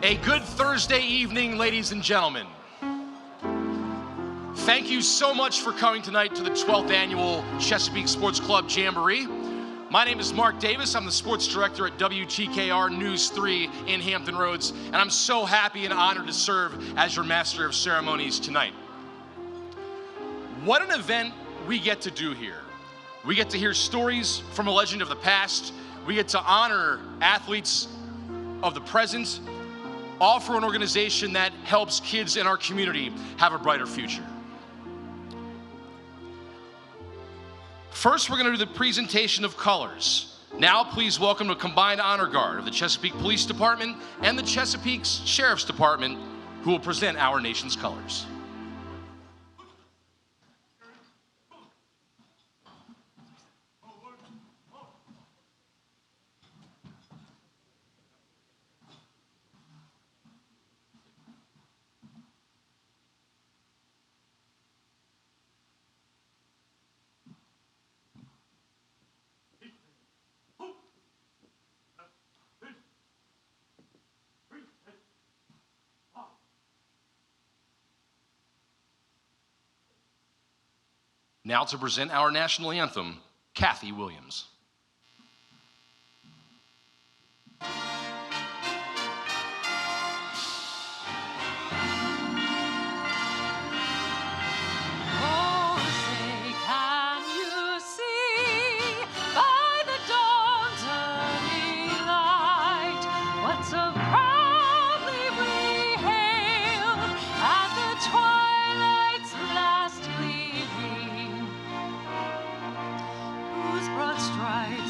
A good Thursday evening, ladies and gentlemen. Thank you so much for coming tonight to the 12th annual Chesapeake Sports Club Jamboree. My name is Mark Davis. I'm the sports director at WTKR News 3 in Hampton Roads, and I'm so happy and honored to serve as your master of ceremonies tonight. What an event we get to do here. We get to hear stories from a legend of the past. We get to honor athletes of the present, all for an organization that helps kids in our community have a brighter future. First, we're going to do the presentation of colors. Now, please welcome the combined honor guard of the Chesapeake Police Department and the Chesapeake Sheriff's Department, who will present our nation's colors. Now to present our national anthem, Kathy Williams.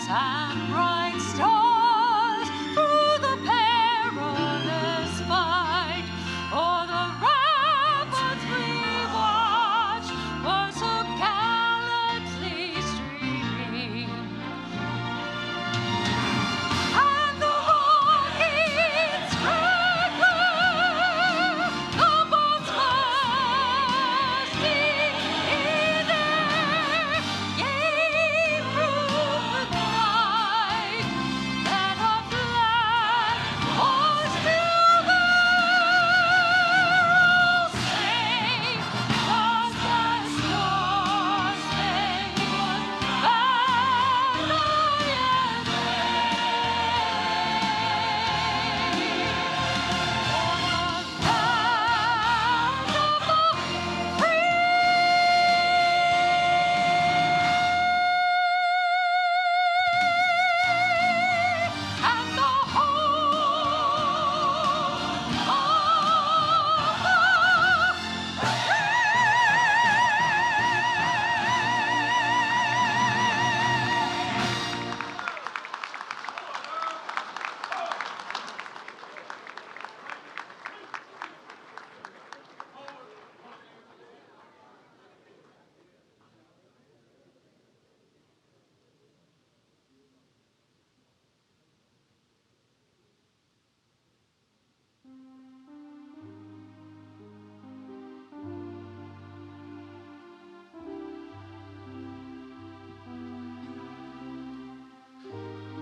And bright stars through the perilous fight, o'er the ramparts we watch were so gallantly streaming, and the rockets crackle, the bombs bursting in air, gave proof that our flag was still there. All safe was the star-spangled banner yet and the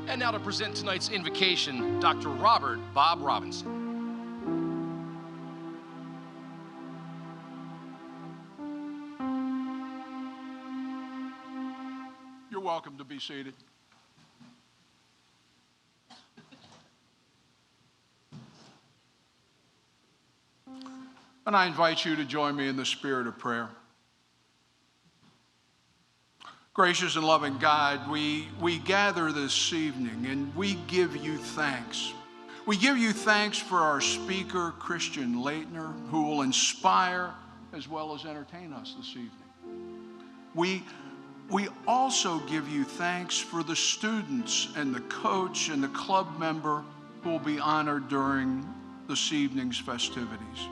And now to present tonight's invocation, Dr. Robert Bob Robinson. You're welcome to be seated. And I invite you to join me in the spirit of prayer. Gracious and loving God, we gather this evening and we give you thanks. We give you thanks for our speaker, Christian Leitner, who will inspire as well as entertain us this evening. We also give you thanks for the students and the coach and the club member who will be honored during this evening's festivities.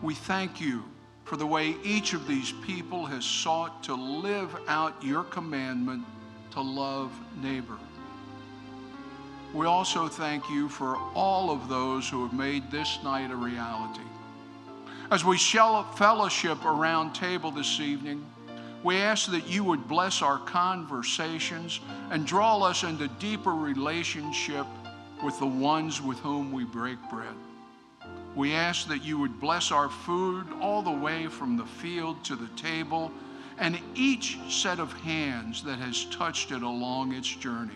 We thank you for the way each of these people has sought to live out your commandment to love neighbor. We also thank you for all of those who have made this night a reality. As we fellowship around table this evening, we ask that you would bless our conversations and draw us into deeper relationship with the ones with whom we break bread. We ask that you would bless our food all the way from the field to the table, and each set of hands that has touched it along its journey.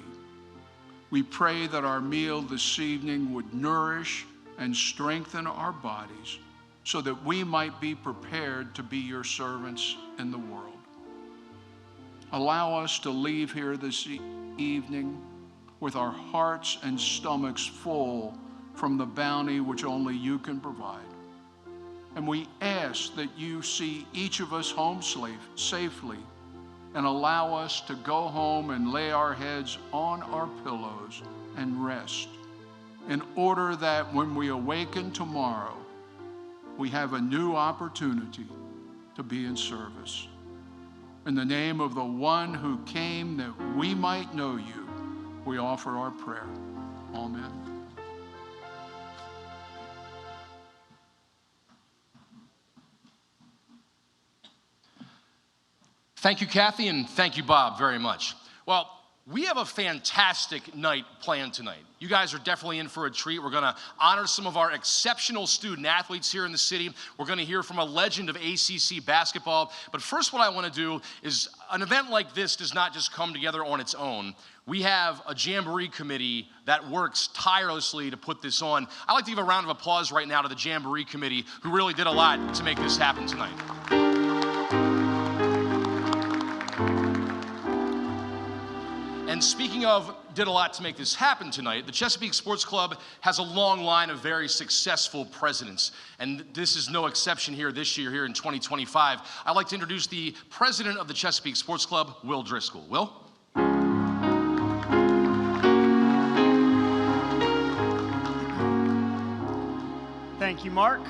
We pray that our meal this evening would nourish and strengthen our bodies so that we might be prepared to be your servants in the world. Allow us to leave here this evening with our hearts and stomachs full from the bounty which only you can provide. And we ask that you see each of us home safely and allow us to go home and lay our heads on our pillows and rest, in order that when we awaken tomorrow, we have a new opportunity to be in service. In the name of the one who came that we might know you, we offer our prayer. Amen. Thank you, Kathy, and thank you, Bob, very much. Well, we have a fantastic night planned tonight. You guys are definitely in for a treat. We're going to honor some of our exceptional student athletes here in the city. We're going to hear from a legend of ACC basketball. But first, what I want to do is, an event like this does not just come together on its own. We have a Jamboree committee that works tirelessly to put this on. I'd like to give a round of applause right now to the Jamboree committee, who really did a lot to make this happen tonight. And speaking of did a lot to make this happen tonight, the Chesapeake Sports Club has a long line of very successful presidents. And this is no exception here this year, here in 2025. I'd like to introduce the president of the Chesapeake Sports Club, Will Driscoll. Will? Thank you, Mark.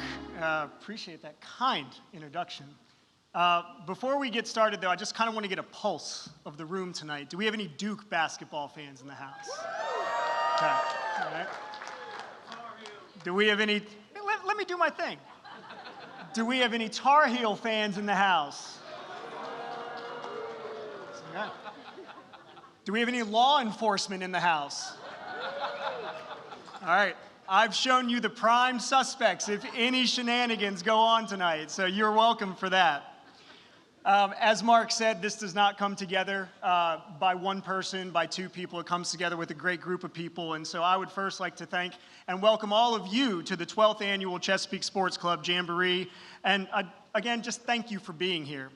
Appreciate that kind introduction. Before we get started, though, I just kind of want to get a pulse of the room tonight. Do we have any Duke basketball fans in the house? Okay. All right. Do we have any? Let me do my thing. Do we have any Tar Heel fans in the house? Okay. Do we have any law enforcement in the house? All right. I've shown you the prime suspects if any shenanigans go on tonight, so you're welcome for that. As Mark said, this does not come together by one person, by two people. It comes together with a great group of people. And so I would first like to thank and welcome all of you to the 12th Annual Chesapeake Sports Club Jamboree. And again, just thank you for being here.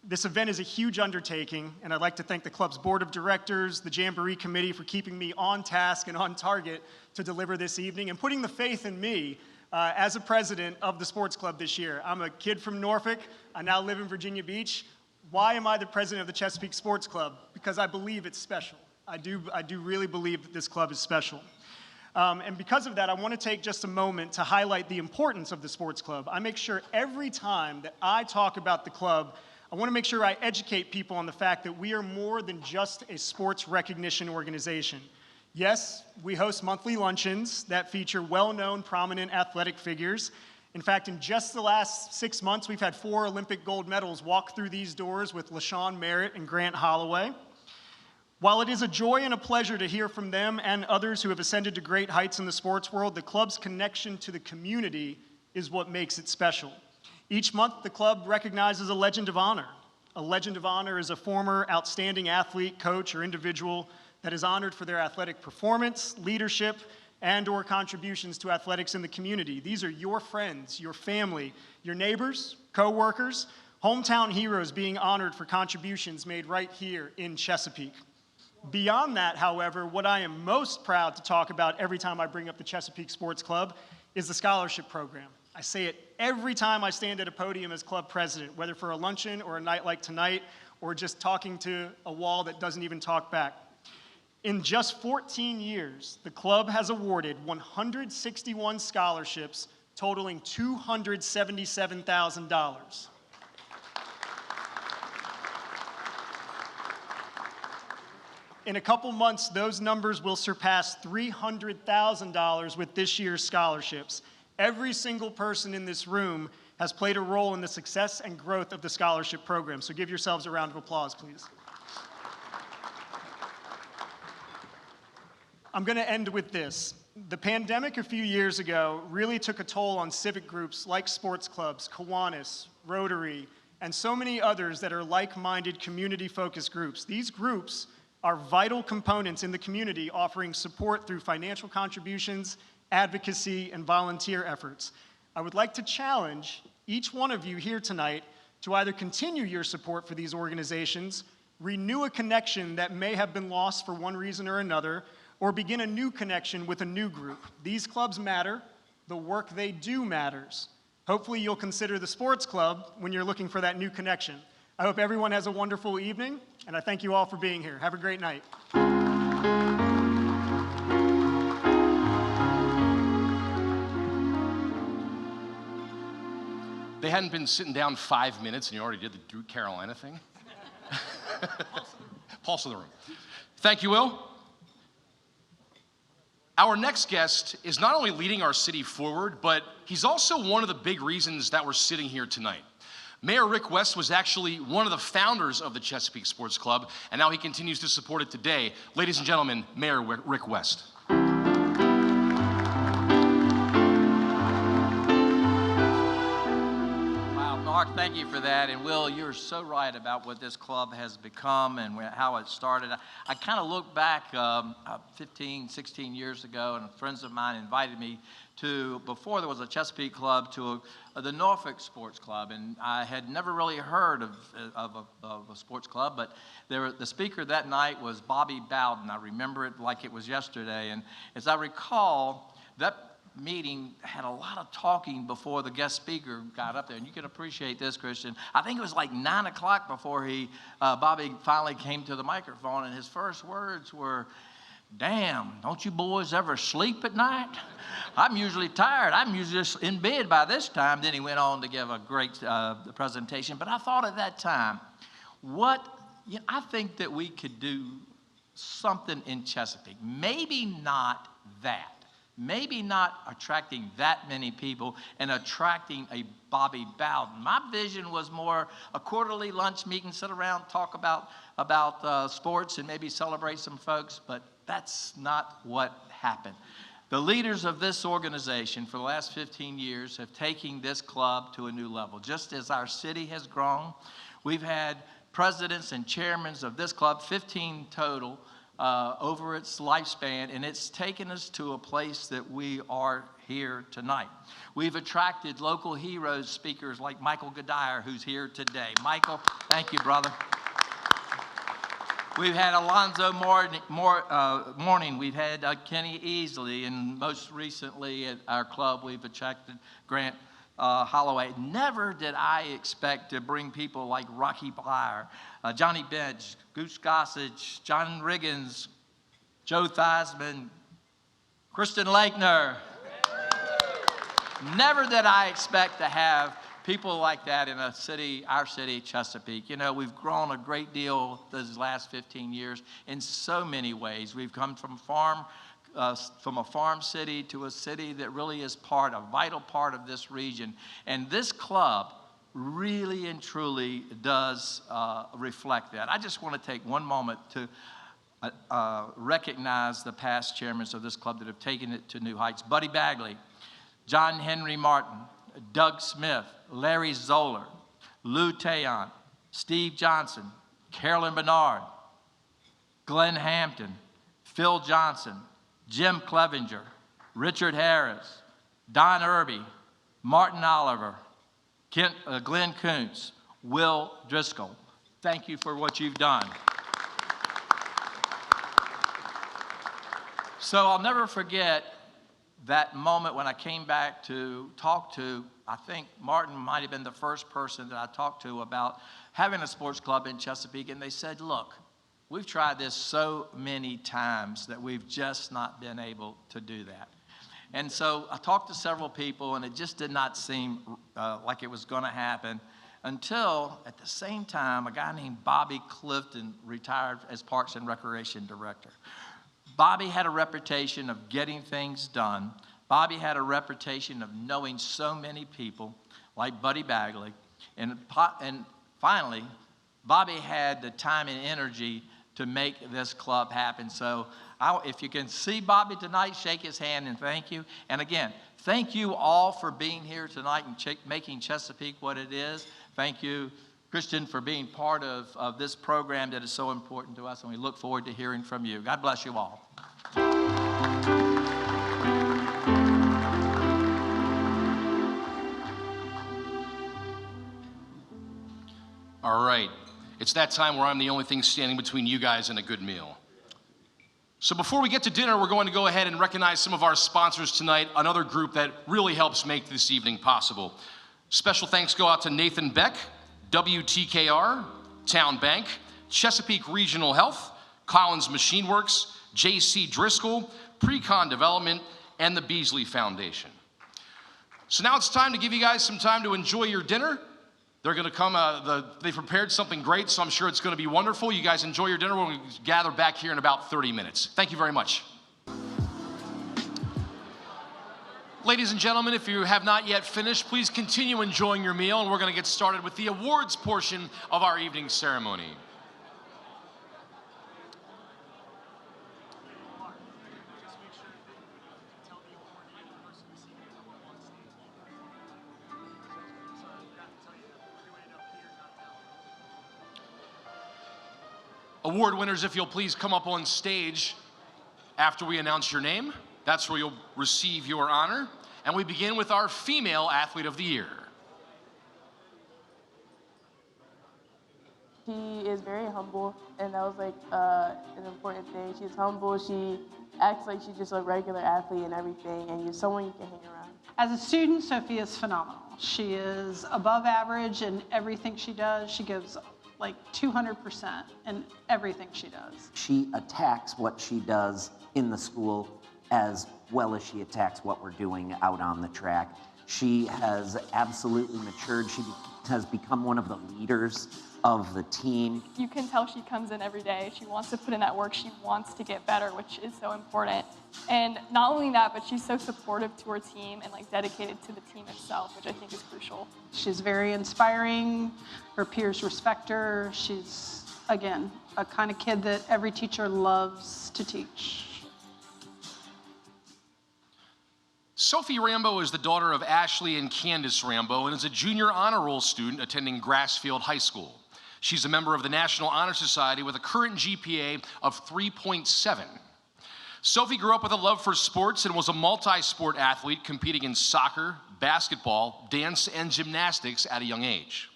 This event is a huge undertaking, and I'd like to thank the club's board of directors, the Jamboree committee for keeping me on task and on target to deliver this evening and putting the faith in me as a president of the sports club this year. I'm a kid from Norfolk. I now live in Virginia Beach. Why am I the president of the Chesapeake Sports Club? Because I believe it's special. I do really believe that this club is special. And because of that, I want to take just a moment to highlight the importance of the sports club. I make sure every time that I talk about the club, I want to make sure I educate people on the fact that we are more than just a sports recognition organization. Yes, we host monthly luncheons that feature well-known, prominent athletic figures. In fact, in just the last 6 months, we've had 4 Olympic gold medals walk through these doors with LaShawn Merritt and Grant Holloway. While it is a joy and a pleasure to hear from them and others who have ascended to great heights in the sports world, the club's connection to the community is what makes it special. Each month, the club recognizes a Legend of Honor. A Legend of Honor is a former outstanding athlete, coach, or individual that is honored for their athletic performance, leadership, and/or contributions to athletics in the community. These are your friends, your family, your neighbors, co-workers, hometown heroes being honored for contributions made right here in Chesapeake. Beyond that, however, what I am most proud to talk about every time I bring up the Chesapeake Sports Club is the scholarship program. I say it every time I stand at a podium as club president, whether for a luncheon or a night like tonight, or just talking to a wall that doesn't even talk back. In just 14 years, the club has awarded 161 scholarships totaling $277,000. In a couple months, those numbers will surpass $300,000 with this year's scholarships. Every single person in this room has played a role in the success and growth of the scholarship program. So give yourselves a round of applause, please. I'm going to end with this. The pandemic a few years ago really took a toll on civic groups like sports clubs, Kiwanis, Rotary, and so many others that are like-minded community-focused groups. These groups are vital components in the community, offering support through financial contributions, advocacy, and volunteer efforts. I would like to challenge each one of you here tonight to either continue your support for these organizations, renew a connection that may have been lost for one reason or another, or begin a new connection with a new group. These clubs matter. The work they do matters. Hopefully you'll consider the sports club when you're looking for that new connection. I hope everyone has a wonderful evening, and I thank you all for being here. Have a great night. They hadn't been sitting down 5 minutes and you already did the Duke Carolina thing? Pulse of the room. Thank you, Will. Our next guest is not only leading our city forward, but he's also one of the big reasons that we're sitting here tonight. Mayor Rick West was actually one of the founders of the Chesapeake Sports Club, and now he continues to support it today. Ladies and gentlemen, Mayor Rick West. Mark, thank you for that. And Will, you're so right about what this club has become and how it started. I kind of look back 15, 16 years ago, and friends of mine invited me to, before there was a Chesapeake club, to the Norfolk Sports Club. And I had never really heard of a sports club, but the speaker that night was Bobby Bowden. I remember it like it was yesterday. And as I recall, that meeting had a lot of talking before the guest speaker got up there, and you can appreciate this, Christian. I think it was like 9 o'clock before Bobby finally came to the microphone, and his first words were, "Damn, don't you boys ever sleep at night? I'm usually tired. I'm usually just in bed by this time." Then he went on to give a great presentation. But I thought at that time, I think that we could do something in Chesapeake. Maybe not that. Maybe not attracting that many people and attracting a Bobby Bowden. My vision was more a quarterly lunch meeting, sit around, talk about sports and maybe celebrate some folks, but that's not what happened. The leaders of this organization for the last 15 years have taken this club to a new level. Just as our city has grown, we've had presidents and chairmen of this club, 15 total, over its lifespan, and it's taken us to a place that we are here tonight. We've attracted local heroes, speakers like Michael Goodire, who's here today. Michael, thank you, brother. We've had Alonzo Mourning. We've had Kenny Easley, and most recently at our club, we've attracted Grant Holloway. Never did I expect to bring people like Rocky Blyer, Johnny Bench, Goose Gossage, John Riggins, Joe Theismann, Kristen Lakener. Never did I expect to have people like that in a city, our city, Chesapeake. You know, we've grown a great deal these last 15 years in so many ways. We've come from a farm city to a city that really is a vital part of this region. And this club really and truly does reflect that. I just want to take one moment to recognize the past chairmen of this club that have taken it to new heights. Buddy Bagley, John Henry Martin, Doug Smith, Larry Zoller, Lou Tayon, Steve Johnson, Carolyn Bernard, Glenn Hampton, Phil Johnson, Jim Clevenger, Richard Harris, Don Irby, Martin Oliver, Glenn Kuntz, Will Driscoll. Thank you for what you've done. So I'll never forget that moment when I came back to talk to, I think Martin might have been the first person that I talked to about having a sports club in Chesapeake, and they said, "Look, we've tried this so many times that we've just not been able to do that." And so I talked to several people, and it just did not seem like it was going to happen until, at the same time, a guy named Bobby Clifton retired as Parks and Recreation Director. Bobby had a reputation of getting things done. Bobby had a reputation of knowing so many people, like Buddy Bagley. And finally, Bobby had the time and energy to make this club happen. So if you can see Bobby tonight, shake his hand and thank you. And again, thank you all for being here tonight and making Chesapeake what it is. Thank you, Christian, for being part of this program that is so important to us, and we look forward to hearing from you. God bless you all. All right, it's that time where I'm the only thing standing between you guys and a good meal. So before we get to dinner, we're going to go ahead and recognize some of our sponsors tonight, another group that really helps make this evening possible. Special thanks go out to Nathan Beck, WTKR, Town Bank, Chesapeake Regional Health, Collins Machine Works, J.C. Driscoll, Precon Development, and the Beasley Foundation. So now it's time to give you guys some time to enjoy your dinner. They're going to come, they prepared something great, so I'm sure it's going to be wonderful. You guys enjoy your dinner. We'll gather back here in about 30 minutes. Thank you very much. Ladies and gentlemen, if you have not yet finished, please continue enjoying your meal, and we're going to get started with the awards portion of our evening ceremony. Award winners, if you'll please come up on stage after we announce your name. That's where you'll receive your honor. And we begin with our Female Athlete of the Year. She is very humble, and that was like an important thing. She's humble. She acts like she's just a regular athlete and everything, and you're someone you can hang around. As a student, Sophie is phenomenal. She is above average in everything she does. She gives like 200% in everything she does. She attacks what she does in the school as well as she attacks what we're doing out on the track. She has absolutely matured. She has become one of the leaders of the team. You can tell she comes in every day. She wants to put in that work. She wants to get better, which is so important. And not only that, but she's so supportive to her team and like dedicated to the team itself, which I think is crucial. She's very inspiring. Her peers respect her. She's, again, a kind of kid that every teacher loves to teach. Sophie Rambo is the daughter of Ashley and Candace Rambo and is a junior honor roll student attending Grassfield High School. She's a member of the National Honor Society with a current GPA of 3.7. Sophie grew up with a love for sports and was a multi-sport athlete competing in soccer, basketball, dance, and gymnastics at a young age.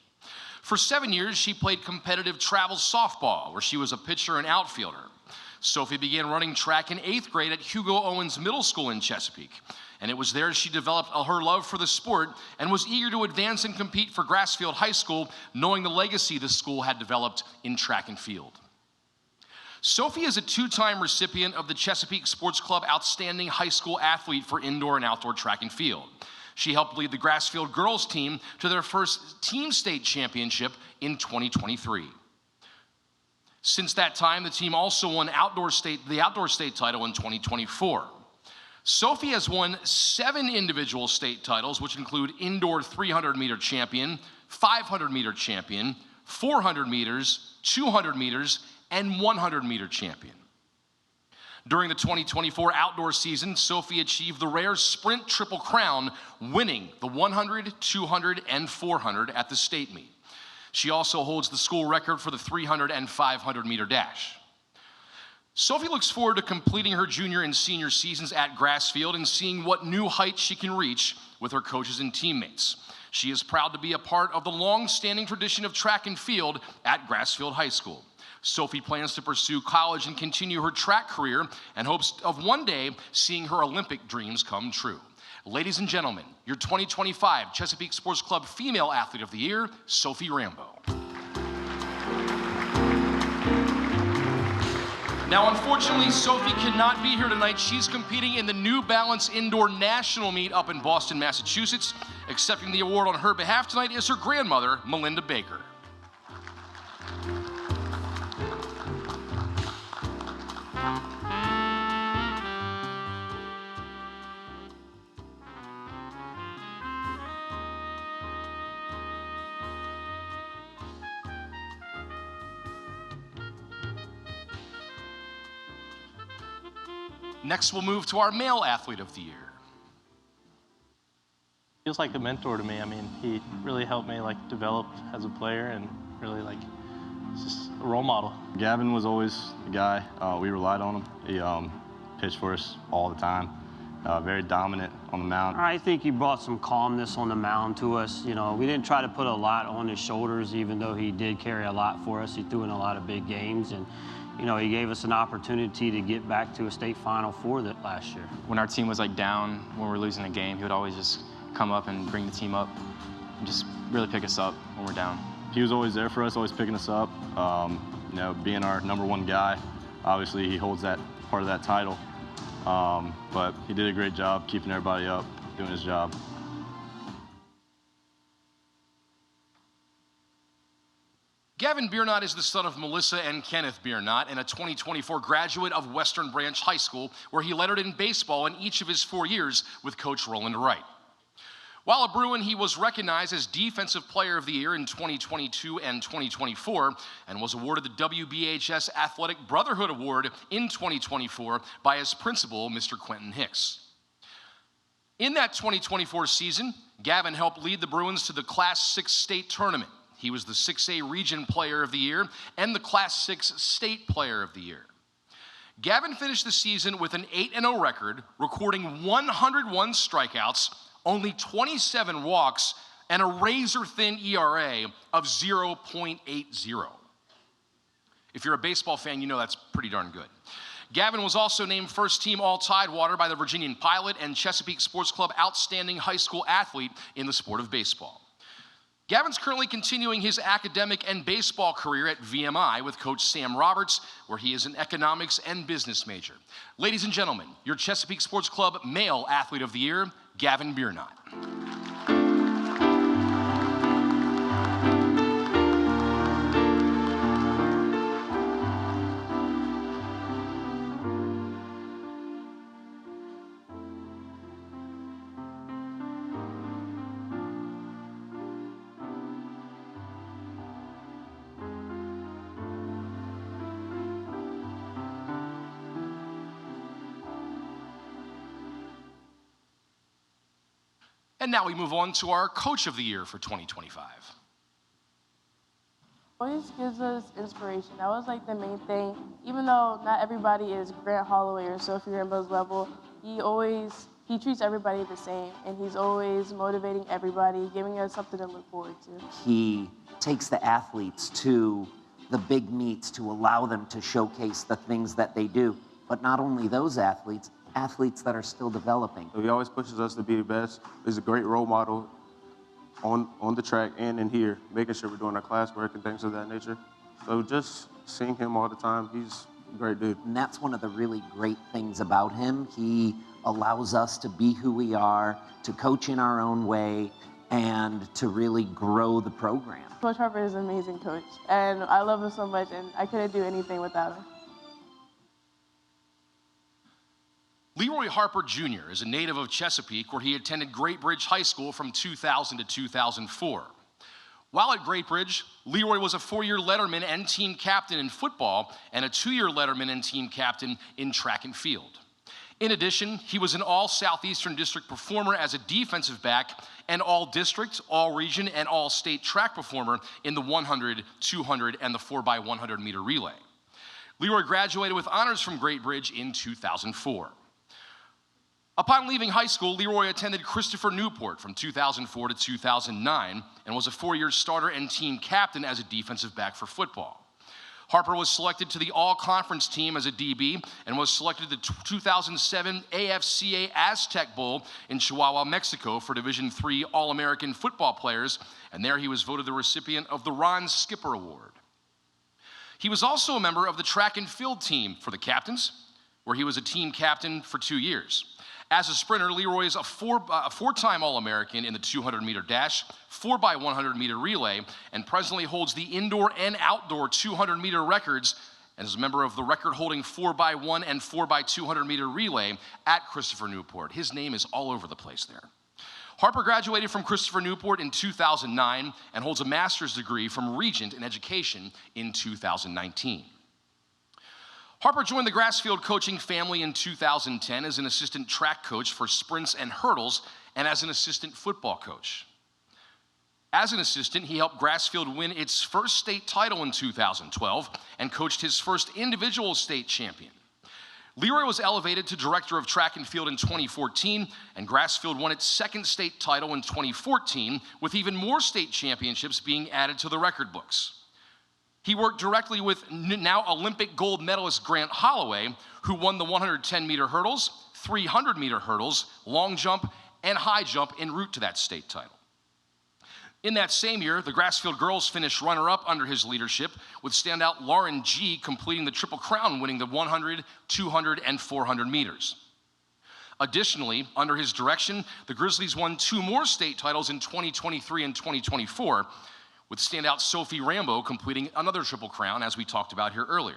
For 7 years, she played competitive travel softball, where she was a pitcher and outfielder. Sophie began running track in 8th grade at Hugo Owens Middle School in Chesapeake. And it was there she developed her love for the sport and was eager to advance and compete for Grassfield High School, knowing the legacy the school had developed in track and field. Sophie is a 2-time recipient of the Chesapeake Sports Club Outstanding High School Athlete for indoor and outdoor track and field. She helped lead the Grassfield girls team to their first team state championship in 2023. Since that time, the team also won the outdoor state title in 2024. Sophie has won 7 individual state titles, which include indoor 300-meter champion, 500-meter champion, 400 meters, 200 meters, and 100-meter champion. During the 2024 outdoor season, Sophie achieved the rare sprint triple crown, winning the 100, 200, and 400 at the state meet. She also holds the school record for the 300 and 500-meter dash. Sophie looks forward to completing her junior and senior seasons at Grassfield and seeing what new heights she can reach with her coaches and teammates. She is proud to be a part of the long-standing tradition of track and field at Grassfield High School. Sophie plans to pursue college and continue her track career and hopes of one day seeing her Olympic dreams come true. Ladies and gentlemen, your 2025 Chesapeake Sports Club Female Athlete of the Year, Sophie Rambo. Now, unfortunately, Sophie cannot be here tonight. She's competing in the New Balance Indoor National Meet up in Boston, Massachusetts. Accepting the award on her behalf tonight is her grandmother, Melinda Baker. Next, we'll move to our male athlete of the year. He was like a mentor to me. I mean, he really helped me like develop as a player and really like just a role model. Gavin was always the guy. We relied on him. He pitched for us all the time. Very dominant on the mound. I think he brought some calmness on the mound to us. You know, we didn't try to put a lot on his shoulders, even though he did carry a lot for us. He threw in a lot of big games, and you know, he gave us an opportunity to get back to a state Final Four that last year. When our team was like down, when we were losing a game, he would always just come up and bring the team up and just really pick us up when we're down. He was always there for us, always picking us up. You know, being our #1 guy, obviously he holds that part of that title. But he did a great job keeping everybody up, doing his job. Gavin Biernot is the son of Melissa and Kenneth Biernot and a 2024 graduate of Western Branch High School, where he lettered in baseball in each of his 4 years with Coach Roland Wright. While a Bruin, he was recognized as Defensive Player of the Year in 2022 and 2024 and was awarded the WBHS Athletic Brotherhood Award in 2024 by his principal, Mr. Quentin Hicks. In that 2024 season, Gavin helped lead the Bruins to the Class 6 state tournament. He was the 6A Region Player of the Year and the Class 6 State Player of the Year. Gavin finished the season with an 8-0 record, recording 101 strikeouts, only 27 walks, and a razor-thin ERA of 0.80. If you're a baseball fan, you know that's pretty darn good. Gavin was also named first-team All-Tidewater by the Virginian Pilot and Chesapeake Sports Club Outstanding High School Athlete in the sport of baseball. Gavin's currently continuing his academic and baseball career at VMI with Coach Sam Roberts, where he is an economics and business major. Ladies and gentlemen, your Chesapeake Sports Club Male Athlete of the Year, Gavin Biernot. And now we move on to our Coach of the Year for 2025. Always gives us inspiration. That was like the main thing. Even though not everybody is Grant Holloway or Sophie Rainbow's level, he treats everybody the same, and he's always motivating everybody, giving us something to look forward to. He takes the athletes to the big meets to allow them to showcase the things that they do. But not only those athletes that are still developing. He always pushes us to be the best. He's a great role model on the track and in here, making sure we're doing our classwork and things of that nature. So just seeing him all the time, he's a great dude. And that's one of the really great things about him. He allows us to be who we are, to coach in our own way, and to really grow the program. Coach Harper is an amazing coach, and I love him so much, and I couldn't do anything without him. Leroy Harper Jr. is a native of Chesapeake, where he attended Great Bridge High School from 2000 to 2004. While at Great Bridge, Leroy was a 4-year letterman and team captain in football and a 2-year letterman and team captain in track and field. In addition, he was an All-Southeastern District performer as a defensive back and All-District, All-Region, and All-State track performer in the 100, 200, and the 4x100 meter relay. Leroy graduated with honors from Great Bridge in 2004. Upon leaving high school, Leroy attended Christopher Newport from 2004 to 2009 and was a 4-year starter and team captain as a defensive back for football. Harper was selected to the All-Conference team as a DB and was selected to the 2007 AFCA Aztec Bowl in Chihuahua, Mexico for Division III All-American football players, and there he was voted the recipient of the Ron Skipper Award. He was also a member of the track and field team for the captains, where he was a team captain for 2 years. As a sprinter, Leroy is a four-time All-American in the 200-meter dash, 4x100 meter relay, and presently holds the indoor and outdoor 200-meter records and is a member of the record-holding 4x1 and 4x200 meter relay at Christopher Newport. His name is all over the place there. Harper graduated from Christopher Newport in 2009 and holds a master's degree from Regent in Education in 2019. Harper joined the Grassfield coaching family in 2010 as an assistant track coach for sprints and hurdles and as an assistant football coach. As an assistant, he helped Grassfield win its first state title in 2012 and coached his first individual state champion. Leroy was elevated to director of track and field in 2014, and Grassfield won its second state title in 2014, with even more state championships being added to the record books. He worked directly with now Olympic gold medalist Grant Holloway, who won the 110-meter hurdles, 300-meter hurdles, long jump, and high jump en route to that state title. In that same year, the Grassfield girls finished runner-up under his leadership, with standout Lauren G. completing the Triple Crown, winning the 100, 200, and 400 meters. Additionally, under his direction, the Grizzlies won 2 more state titles in 2023 and 2024, with standout Sophie Rambo completing another Triple Crown, as we talked about here earlier.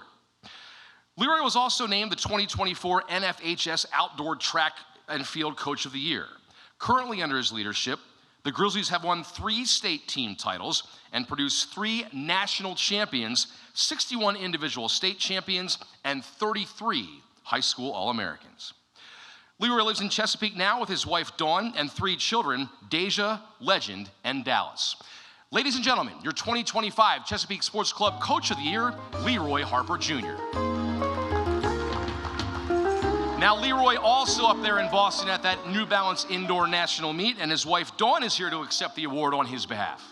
Leroy was also named the 2024 NFHS Outdoor Track and Field Coach of the Year. Currently under his leadership, the Grizzlies have won 3 state team titles and produced 3 national champions, 61 individual state champions, and 33 high school All-Americans. Leroy lives in Chesapeake now with his wife Dawn and 3 children, Deja, Legend, and Dallas. Ladies and gentlemen, your 2025 Chesapeake Sports Club Coach of the Year, Leroy Harper Jr. Now, Leroy also up there in Boston at that New Balance Indoor National Meet, and his wife Dawn is here to accept the award on his behalf.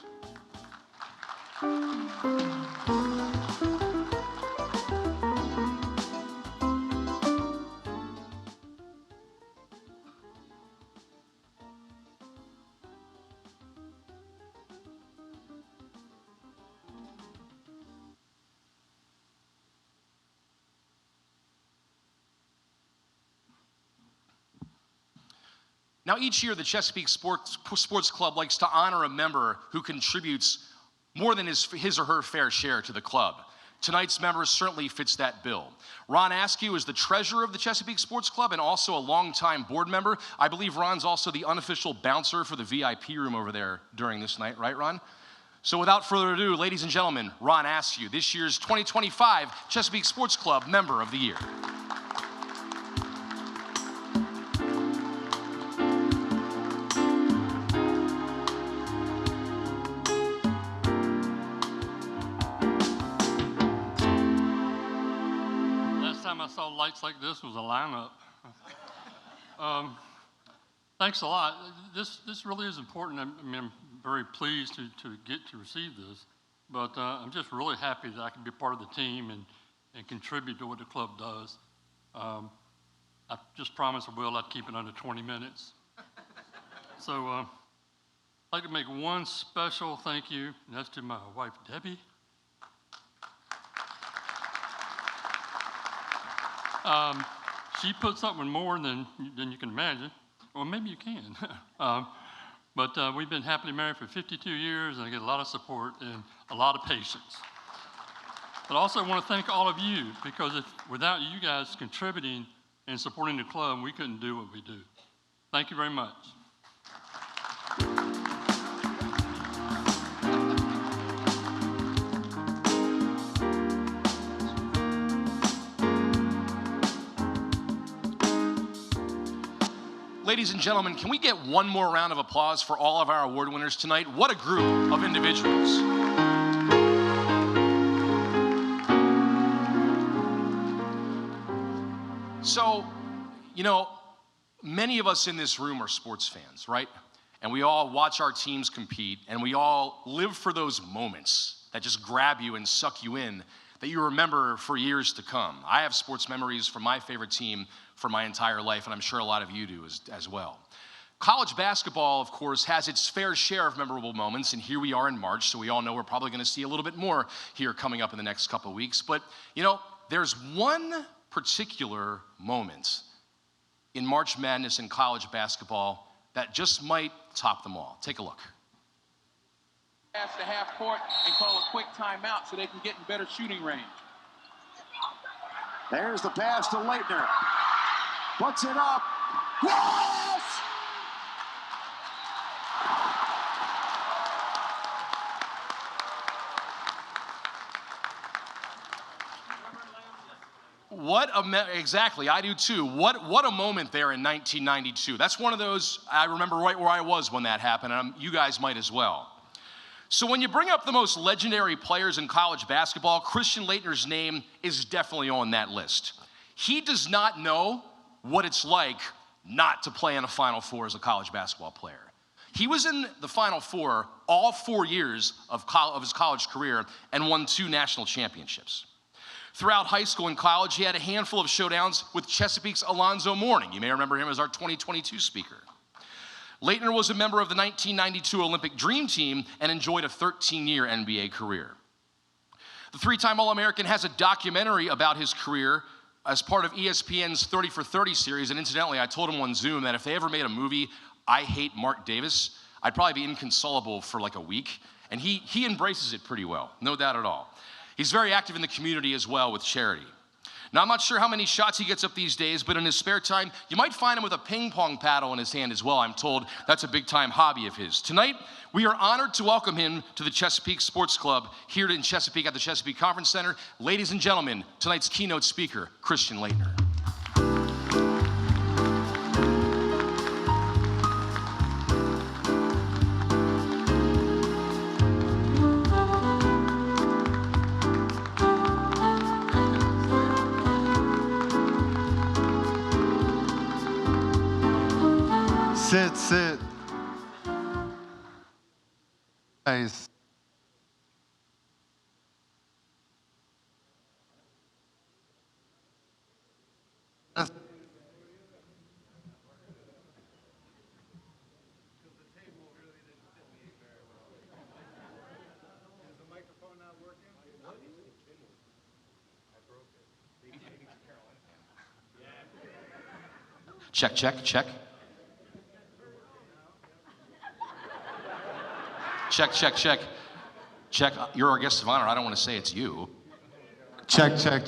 Now, each year, the Chesapeake Sports Club likes to honor a member who contributes more than his or her fair share to the club. Tonight's member certainly fits that bill. Ron Askew is the treasurer of the Chesapeake Sports Club and also a longtime board member. I believe Ron's also the unofficial bouncer for the VIP room over there during this night, right, Ron? So without further ado, ladies and gentlemen, Ron Askew, this year's 2025 Chesapeake Sports Club Member of the Year. I saw lights like this was a lineup. Thanks a lot. This really is important. I mean, I'm very pleased to get to receive this, but I'm just really happy that I can be part of the team and contribute to what the club does. I just promised I will. I'd keep it under 20 minutes. So I'd like to make one special thank you, and that's to my wife, Debbie. She put something more than you can imagine. Well, maybe you can. But we've been happily married for 52 years, and I get a lot of support and a lot of patience. But I also want to thank all of you, because without you guys contributing and supporting the club, we couldn't do what we do. Thank you very much. Ladies and gentlemen, can we get one more round of applause for all of our award winners tonight? What a group of individuals. So, you know, many of us in this room are sports fans, right? And we all watch our teams compete, and we all live for those moments that just grab you and suck you in, that you remember for years to come. I have sports memories from my favorite team for my entire life, and I'm sure a lot of you do as well. College basketball, of course, has its fair share of memorable moments, and here we are in March, so we all know we're probably going to see a little bit more here coming up in the next couple of weeks. But, you know, there's one particular moment in March Madness in college basketball that just might top them all. Take a look. Pass to half court and call a quick timeout so they can get in better shooting range. There's the pass to Leitner. Puts it up. Yes! exactly, I do too. What a moment there in 1992. That's one of those, I remember right where I was when that happened, and you guys might as well. So when you bring up the most legendary players in college basketball, Christian Laettner's name is definitely on that list. He does not know what it's like not to play in a Final Four as a college basketball player. He was in the Final Four all 4 years of his college career and won 2 national championships. Throughout high school and college, he had a handful of showdowns with Chesapeake's Alonzo Mourning. You may remember him as our 2022 speaker. Laettner was a member of the 1992 Olympic Dream Team and enjoyed a 13-year NBA career. The 3-time All-American has a documentary about his career as part of ESPN's 30 for 30 series, and incidentally, I told him on Zoom that if they ever made a movie, I Hate Mark Davis, I'd probably be inconsolable for like a week, and he embraces it pretty well, no doubt at all. He's very active in the community as well with charity. Now, I'm not sure how many shots he gets up these days, but in his spare time, you might find him with a ping pong paddle in his hand as well. I'm told that's a big time hobby of his. Tonight, we are honored to welcome him to the Chesapeake Sports Club here in Chesapeake at the Chesapeake Conference Center. Ladies and gentlemen, tonight's keynote speaker, Christian Laettner. Sit. Nice. Check. Check. You're our guest of honor. I don't want to say it's you. Check. Check.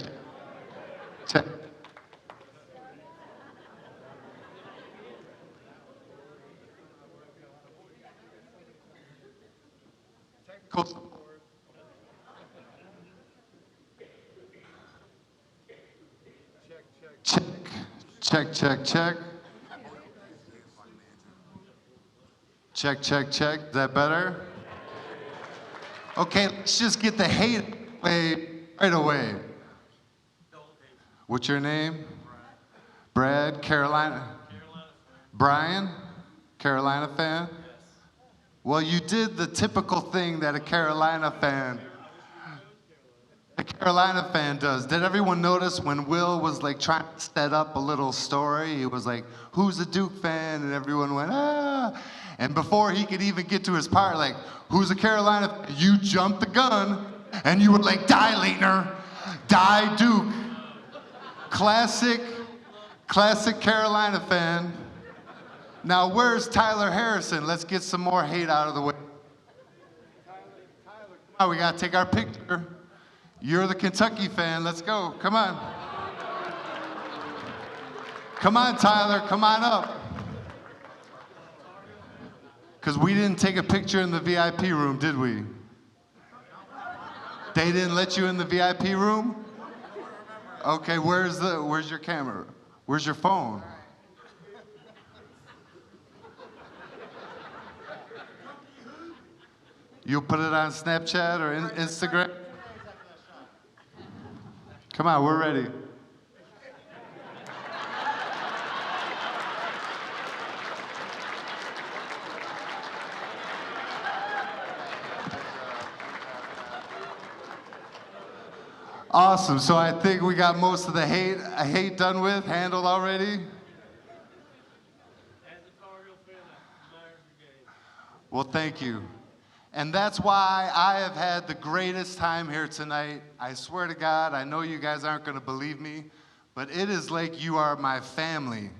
Is that better? Okay, let's just get the hate away right away. What's your name? Brad, Carolina. Brian, Carolina fan? Well, you did the typical thing that a Carolina fan does. Did everyone notice when Will was like trying to set up a little story? He was like, who's a Duke fan? And everyone went, ah. And before he could even get to his part, like, who's a Carolina fan? You jumped the gun and you were like, die Laettner, die Duke. Classic Carolina fan. Now, where's Tyler Harrison? Let's get some more hate out of the way. Tyler, come on, we gotta take our picture. You're the Kentucky fan, let's go, come on. Come on, Tyler, come on up. Because we didn't take a picture in the VIP room, did we? They didn't let you in the VIP room? Okay, where's your camera? Where's your phone? You'll put it on Snapchat or Instagram? Come on, we're ready. Awesome, so I think we got most of the hate done with, handled already. Well, thank you. And that's why I have had the greatest time here tonight. I swear to God, I know you guys aren't gonna believe me, but it is like you are my family.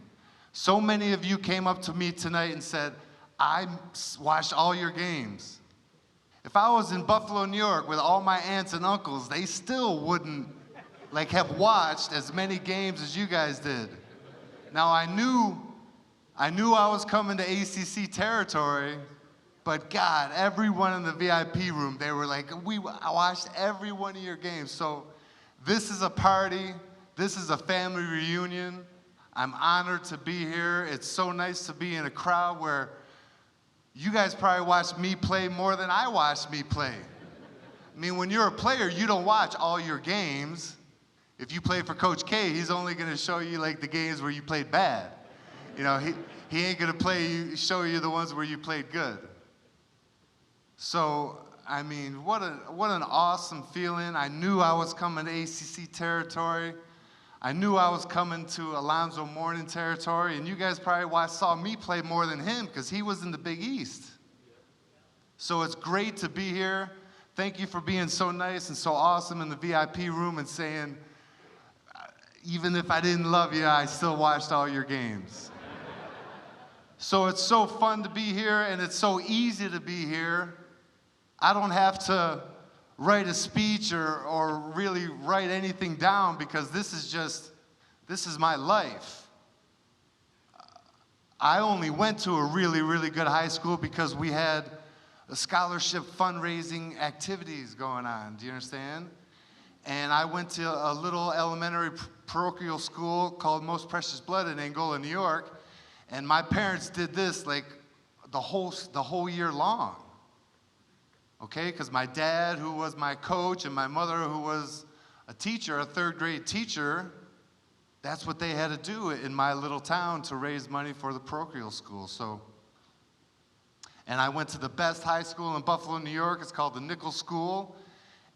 So many of you came up to me tonight and said, I watched all your games. If I was in Buffalo, New York with all my aunts and uncles, they still wouldn't have watched as many games as you guys did. Now I knew I was coming to ACC territory, but God, everyone in the VIP room, they were like, I watched every one of your games. So this is a party This is a family reunion. I'm honored to be here. It's so nice to be in a crowd where you guys probably watch me play more than I watch me play. I mean, when you're a player, you don't watch all your games. If you play for Coach K, he's only going to show you like the games where you played bad. You know, he ain't going to show you the ones where you played good. So, I mean, what an awesome feeling. I knew I was coming to ACC territory. I knew I was coming to Alonzo Mourning territory, and you guys probably saw me play more than him because he was in the Big East. So it's great to be here. Thank you for being so nice and so awesome in the VIP room and saying, even if I didn't love you, I still watched all your games. So it's so fun to be here, and it's so easy to be here. I don't have to write a speech or really write anything down because this is my life. I only went to a really, really good high school because we had a scholarship fundraising activities going on. Do you understand? And I went to a little elementary parochial school called Most Precious Blood in Angola, New York. And my parents did this like the whole year long. Okay, because my dad, who was my coach, and my mother, who was a teacher, a third grade teacher, that's what they had to do in my little town to raise money for the parochial school. So, and I went to the best high school in Buffalo, New York. It's called the Nichols School.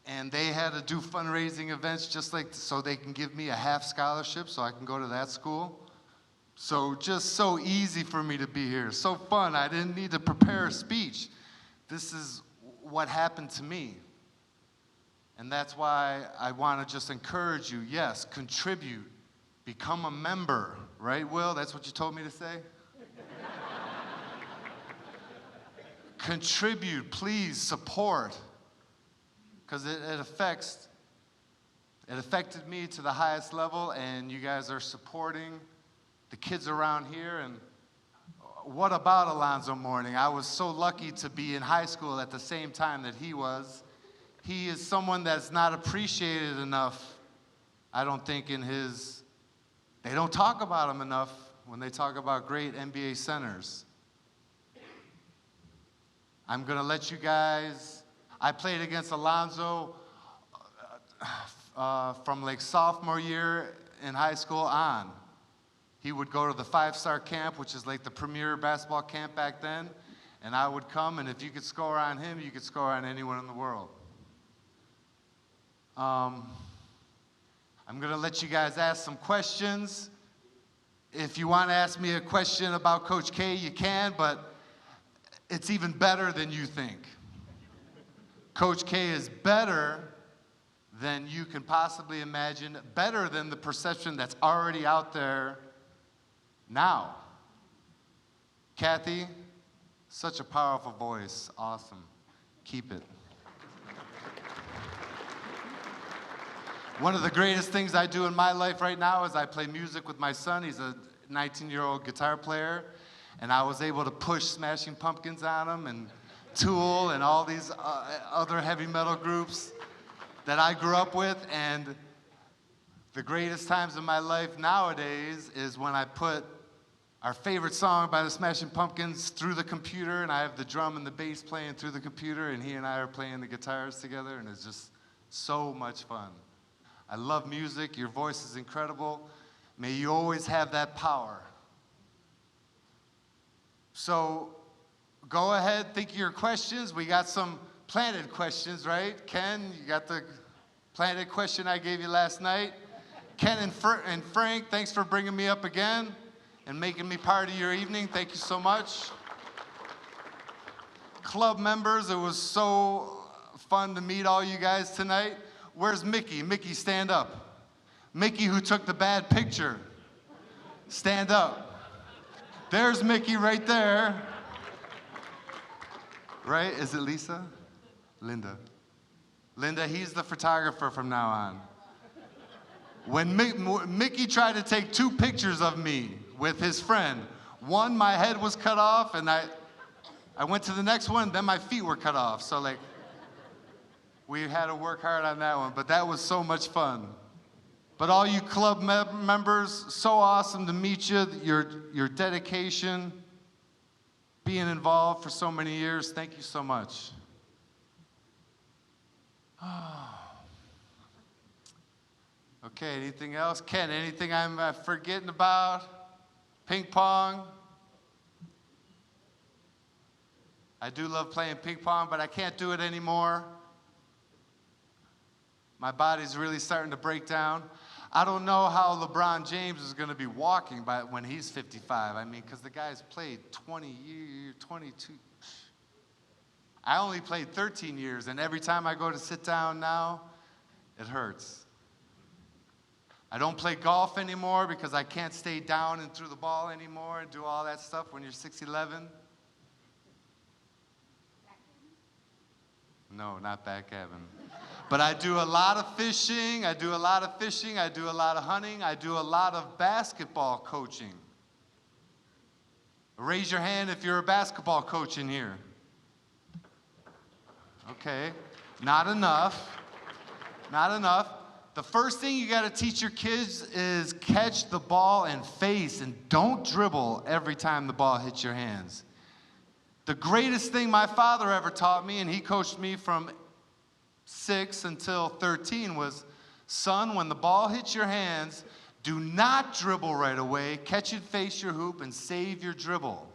And they had to do fundraising events just like so they can give me a half scholarship so I can go to that school. So just so easy for me to be here. So fun. I didn't need to prepare a speech. This is what happened to me. And that's why I want to just encourage you, yes, contribute, become a member, right, Will? That's what you told me to say? Contribute, please, support, because it affected me to the highest level, and you guys are supporting the kids around here. And what about Alonzo Mourning? I was so lucky to be in high school at the same time that he was. He is someone that's not appreciated enough, I don't think, they don't talk about him enough when they talk about great NBA centers. I'm going to let you guys, I played against Alonzo from like sophomore year in high school on. He would go to the 5-star camp, which is like the premier basketball camp back then, and I would come, and if you could score on him, you could score on anyone in the world. I'm going to let you guys ask some questions. If you want to ask me a question about Coach K, you can, but it's even better than you think. Coach K is better than you can possibly imagine, better than the perception that's already out there now. Kathy, such a powerful voice. Awesome. Keep it. One of the greatest things I do in my life right now is I play music with my son. He's a 19-year-old guitar player, and I was able to push Smashing Pumpkins on him and Tool and all these other heavy metal groups that I grew up with. And the greatest times in my life nowadays is when I put our favorite song by the Smashing Pumpkins through the computer, and I have the drum and the bass playing through the computer, and he and I are playing the guitars together, and it's just so much fun. I love music. Your voice is incredible. May you always have that power. So go ahead, think of your questions. We got some planted questions, right? Ken, you got the planted question I gave you last night. Ken and Frank, thanks for bringing me up again and making me part of your evening. Thank you so much. Club members, it was so fun to meet all you guys tonight. Where's Mickey? Mickey, stand up. Mickey, who took the bad picture. Stand up. There's Mickey right there. Right? Is it Lisa? Linda. Linda, he's the photographer from now on. When Mickey tried to take 2 pictures of me with his friend, one, my head was cut off, and I went to the next one, then my feet were cut off. So, like, we had to work hard on that one, but that was so much fun. But all you club members, so awesome to meet you. Your dedication, being involved for so many years, thank you so much. Okay, anything else? Ken, anything I'm forgetting about? Ping pong? I do love playing ping pong, but I can't do it anymore. My body's really starting to break down. I don't know how LeBron James is going to be walking when he's 55. I mean, because the guy's played 20 years, 22. I only played 13 years, and every time I go to sit down now, it hurts. I don't play golf anymore because I can't stay down and throw the ball anymore and do all that stuff when you're 6'11". No, not backgammon. But I do a lot of fishing, I do a lot of hunting, I do a lot of basketball coaching. Raise your hand if you're a basketball coach in here. Okay, not enough. Not enough. The first thing you got to teach your kids is catch the ball and face, and don't dribble every time the ball hits your hands. The greatest thing my father ever taught me, and he coached me from 6 until 13, was, son, when the ball hits your hands, do not dribble right away. Catch it, face your hoop, and save your dribble.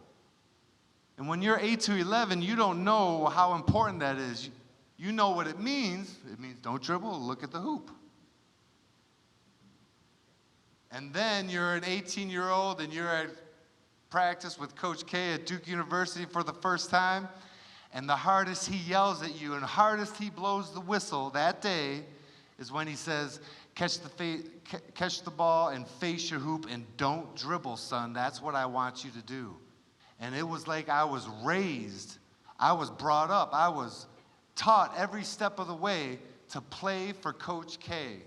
And when you're 8 to 11, you don't know how important that is. You know what it means. It means don't dribble, look at the hoop. And then you're an 18-year-old and you're at practice with Coach K at Duke University for the first time, and the hardest he yells at you and hardest he blows the whistle that day is when he says, catch the ball and face your hoop and don't dribble, son. That's what I want you to do. And it was like I was raised, I was brought up, I was taught every step of the way to play for Coach K.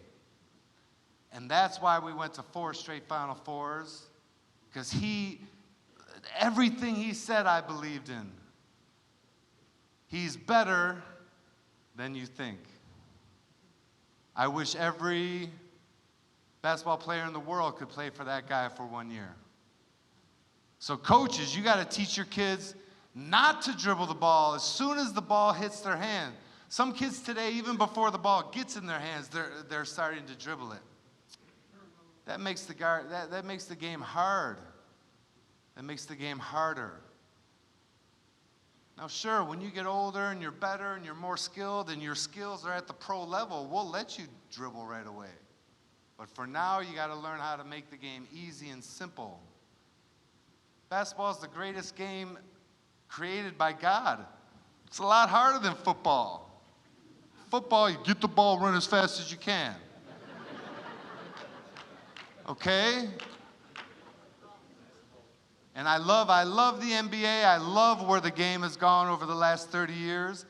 And that's why we went to 4 straight Final Fours, because everything he said I believed in. He's better than you think. I wish every basketball player in the world could play for that guy for 1 year. So coaches, you got to teach your kids not to dribble the ball as soon as the ball hits their hand. Some kids today, even before the ball gets in their hands, they're starting to dribble it. That makes the game hard. That makes the game harder. Now, sure, when you get older and you're better and you're more skilled and your skills are at the pro level, we'll let you dribble right away. But for now, you got to learn how to make the game easy and simple. Basketball is the greatest game created by God. It's a lot harder than football. Football, you get the ball, run as fast as you can. Okay? And I love the NBA. I love where the game has gone over the last 30 years.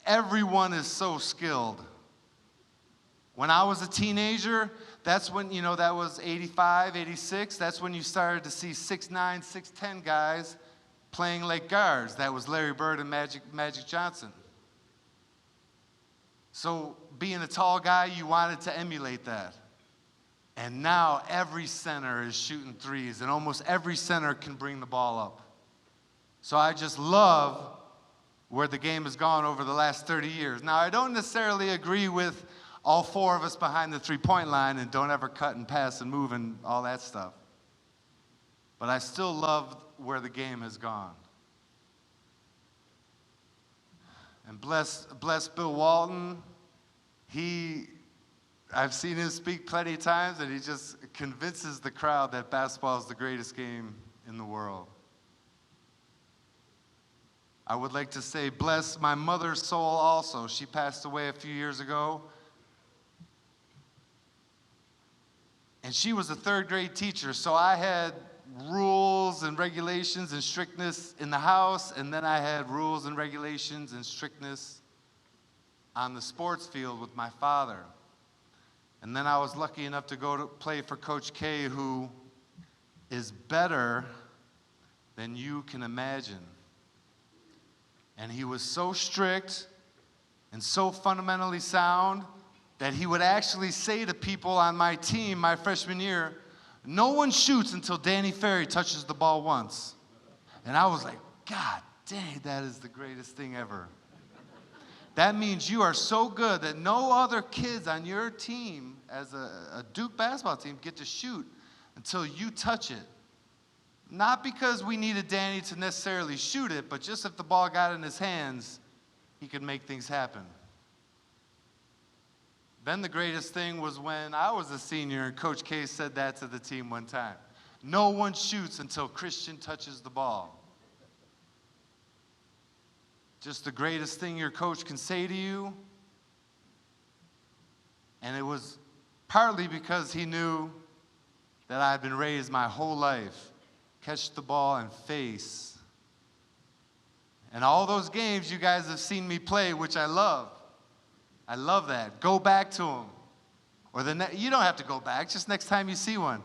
Everyone is so skilled. When I was a teenager, that's when, that was 85, 86. That's when you started to see 6'9", 6'10 guys playing like guards. That was Larry Bird and Magic Johnson. So being a tall guy, you wanted to emulate that. And now every center is shooting threes, and almost every center can bring the ball up. So I just love where the game has gone over the last 30 years. Now, I don't necessarily agree with all 4 of us behind the three-point line and don't ever cut and pass and move and all that stuff. But I still love where the game has gone. And bless Bill Walton. I've seen him speak plenty of times, and he just convinces the crowd that basketball is the greatest game in the world. I would like to say, bless my mother's soul also. She passed away a few years ago. And she was a 3rd grade teacher, so I had rules and regulations and strictness in the house, and then I had rules and regulations and strictness on the sports field with my father. And then I was lucky enough to go to play for Coach K, who is better than you can imagine. And he was so strict and so fundamentally sound that he would actually say to people on my team my freshman year, no one shoots until Danny Ferry touches the ball once. And I was like, God dang, that is the greatest thing ever. That means you are so good that no other kids on your team, as a Duke basketball team, get to shoot until you touch it. Not because we needed Danny to necessarily shoot it, but just if the ball got in his hands, he could make things happen. Then the greatest thing was when I was a senior and Coach K said that to the team one time. No one shoots until Christian touches the ball. Just the greatest thing your coach can say to you. And it was partly because he knew that I had been raised my whole life. Catch the ball and face. And all those games you guys have seen me play, which I love. I love that. Go back to them. Or you don't have to go back, just next time you see one.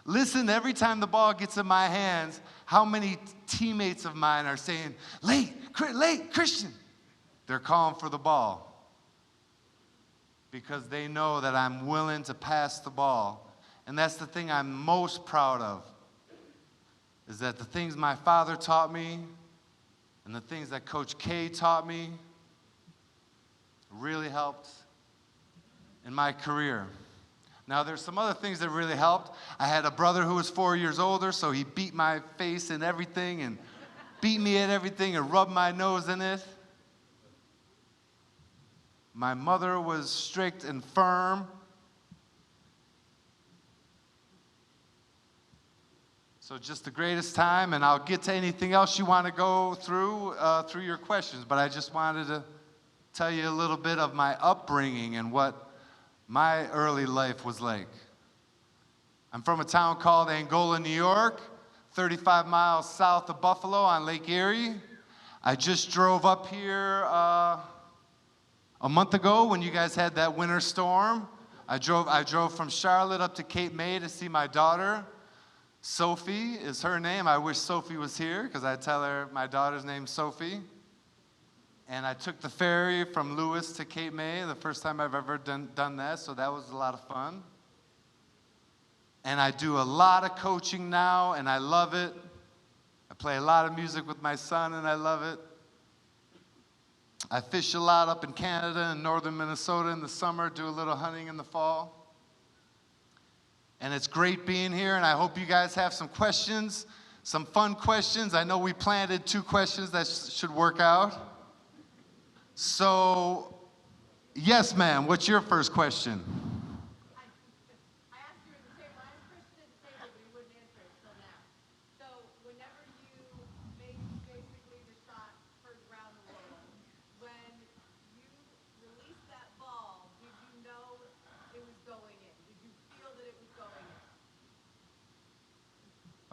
Listen, every time the ball gets in my hands, how many teammates of mine are saying, late, Christian. They're calling for the ball. Because they know that I'm willing to pass the ball. And that's the thing I'm most proud of. Is that the things my father taught me and the things that Coach K taught me really helped in my career. Now, there's some other things that really helped. I had a brother who was 4 years older, so he beat my face and everything and beat me at everything and rubbed my nose in it. My mother was strict and firm. So just the greatest time, and I'll get to anything else you want to go through your questions, but I just wanted to tell you a little bit of my upbringing and what my early life was like. I'm from a town called Angola, New York, 35 miles south of Buffalo on Lake Erie. I just drove up here a month ago when you guys had that winter storm. I drove from Charlotte up to Cape May to see my daughter. Sophie is her name. I wish Sophie was here because I tell her my daughter's name's Sophie. And I took the ferry from Lewis to Cape May, the first time I've ever done that, so that was a lot of fun. And I do a lot of coaching now, and I love it. I play a lot of music with my son, and I love it. I fish a lot up in Canada and northern Minnesota in the summer, do a little hunting in the fall. And it's great being here, and I hope you guys have some questions, some fun questions. I know we planted 2 questions that should work out. So, yes, ma'am, what's your first question? I asked you at the table, I asked Christian at the table, but he wouldn't answer it until now. So, whenever you made basically the shot heard around the world, when you released that ball, did you know it was going in? Did you feel that it was going in?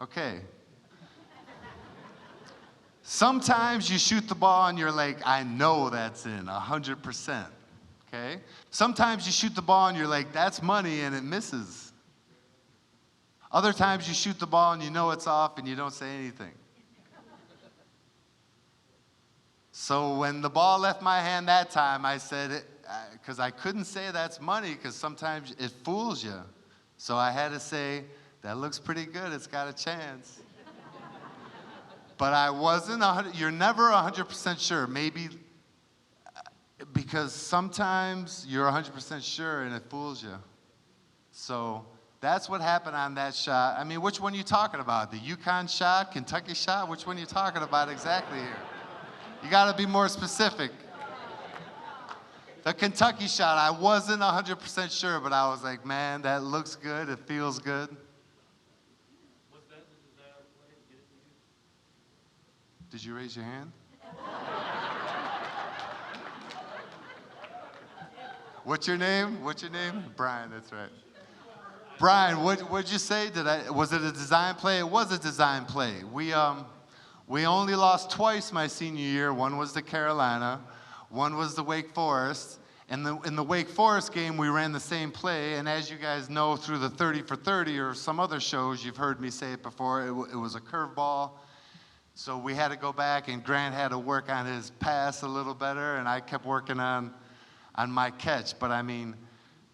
Okay. Sometimes you shoot the ball and you're like, I know that's in, 100%, okay? Sometimes you shoot the ball and you're like, that's money, and it misses. Other times you shoot the ball and you know it's off and you don't say anything. So when the ball left my hand that time, I said, because I couldn't say that's money because sometimes it fools you. So I had to say, that looks pretty good, it's got a chance. But I wasn't, you're never 100% sure. Maybe because sometimes you're 100% sure and it fools you. So that's what happened on that shot. I mean, which one are you talking about? The UConn shot, Kentucky shot? Which one are you talking about exactly here? You got to be more specific. The Kentucky shot, I wasn't 100% sure, but I was like, man, that looks good, it feels good. Did you raise your hand? What's your name? What's your name? Brian, that's right. Brian, what'd you say? Was it a design play? It was a design play. We only lost twice my senior year. One was to Carolina, one was to Wake Forest. And in the Wake Forest game, we ran the same play. And as you guys know, through the 30 for 30 or some other shows, you've heard me say it before, it was a curveball. So we had to go back, and Grant had to work on his pass a little better, and I kept working on my catch. But I mean,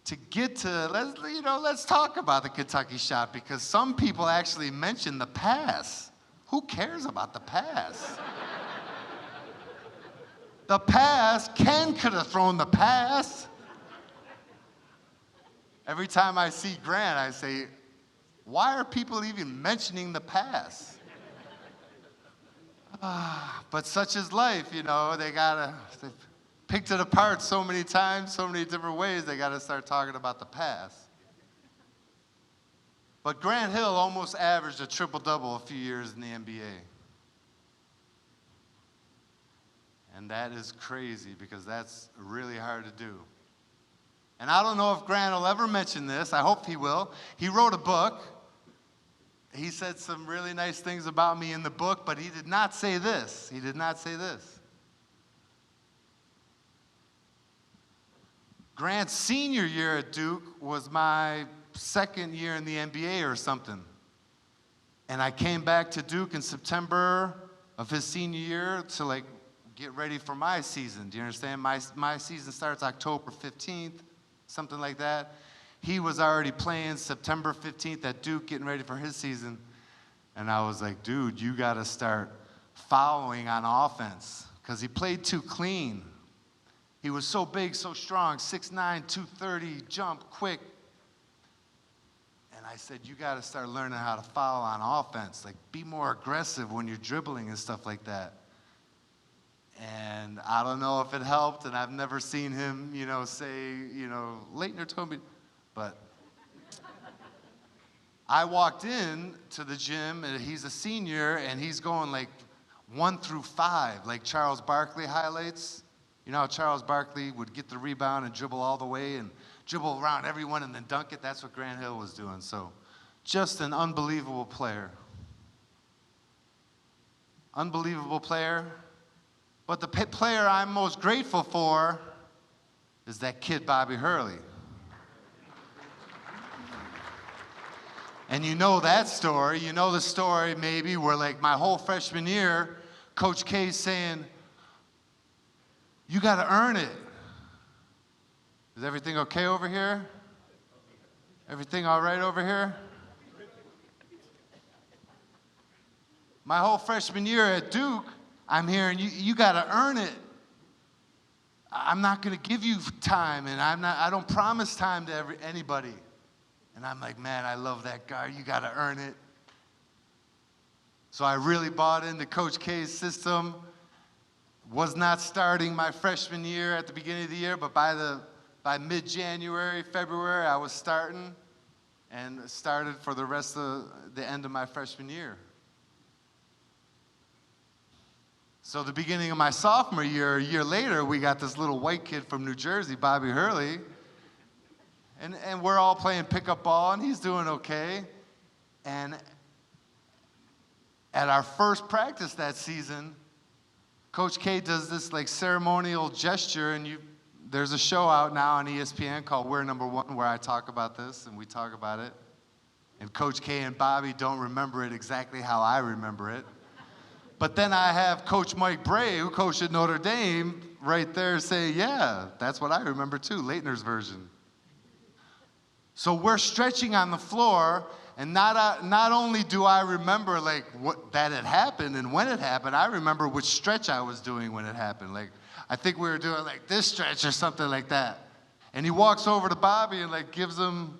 to get to, let's talk about the Kentucky shot, because some people actually mention the pass. Who cares about the pass? The pass, Ken could have thrown the pass. Every time I see Grant, I say, why are people even mentioning the pass? But such is life, they picked it apart so many times, so many different ways, they gotta start talking about the pass. But Grant Hill almost averaged a triple-double a few years in the NBA. And that is crazy, because that's really hard to do. And I don't know if Grant will ever mention this. I hope he will. He wrote a book. He said some really nice things about me in the book, but he did not say this. He did not say this. Grant's senior year at Duke was my second year in the NBA or something. And I came back to Duke in September of his senior year to get ready for my season. Do you understand? My season starts October 15th, something like that. He was already playing September 15th at Duke, getting ready for his season. And I was like, dude, you got to start fouling on offense, because he played too clean. He was so big, so strong, 6'9", 230, jump, quick. And I said, you got to start learning how to foul on offense. Be more aggressive when you're dribbling and stuff like that. And I don't know if it helped, and I've never seen him, say, Leitner told me. But I walked in to the gym, and he's a senior, and he's going 1 through 5, like Charles Barkley highlights. You know how Charles Barkley would get the rebound and dribble all the way and dribble around everyone and then dunk it? That's what Grant Hill was doing. So just an unbelievable player. Unbelievable player. But the player I'm most grateful for is that kid, Bobby Hurley. And you know that story. You know the story maybe where my whole freshman year, Coach K's saying, you got to earn it. Is everything okay over here? Everything all right over here? My whole freshman year at Duke, I'm hearing you got to earn it. I'm not going to give you time, and I don't promise time to anybody. And I'm like, man, I love that guy. You got to earn it. So I really bought into Coach K's system. Was not starting my freshman year at the beginning of the year, but by mid-January, February, I was starting, and started for the rest of the end of my freshman year. So the beginning of my sophomore year, a year later, we got this little white kid from New Jersey, Bobby Hurley, and we're all playing pickup ball, and he's doing okay. And at our first practice that season, Coach K does this ceremonial gesture, and there's a show out now on ESPN called We're Number One, where I talk about this, and we talk about it. And Coach K and Bobby don't remember it exactly how I remember it. But then I have Coach Mike Bray, who coached at Notre Dame, right there say, yeah, that's what I remember too, Leitner's version. So we're stretching on the floor, and not only do I remember that it happened and when it happened, I remember which stretch I was doing when it happened. I think we were doing this stretch or something like that. And he walks over to Bobby and gives him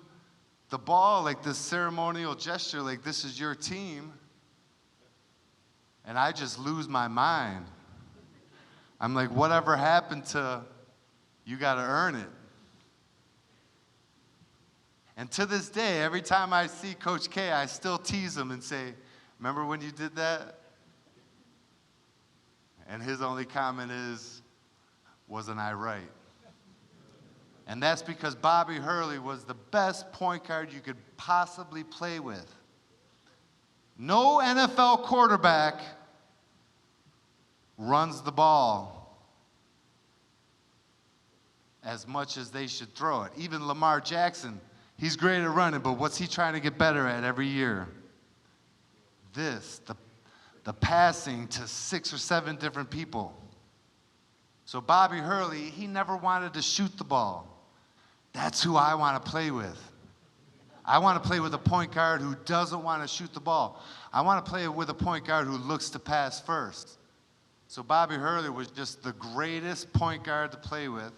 the ball, this ceremonial gesture, this is your team. And I just lose my mind. I'm like, whatever happened to you got to earn it? And to this day, every time I see Coach K, I still tease him and say, remember when you did that? And his only comment is, wasn't I right? And that's because Bobby Hurley was the best point guard you could possibly play with. No NFL quarterback runs the ball as much as they should throw it. Even Lamar Jackson, he's great at running, but what's he trying to get better at every year? The passing to 6 or 7 different people. So Bobby Hurley, he never wanted to shoot the ball. That's who I want to play with. I want to play with a point guard who doesn't want to shoot the ball. I want to play with a point guard who looks to pass first. So Bobby Hurley was just the greatest point guard to play with.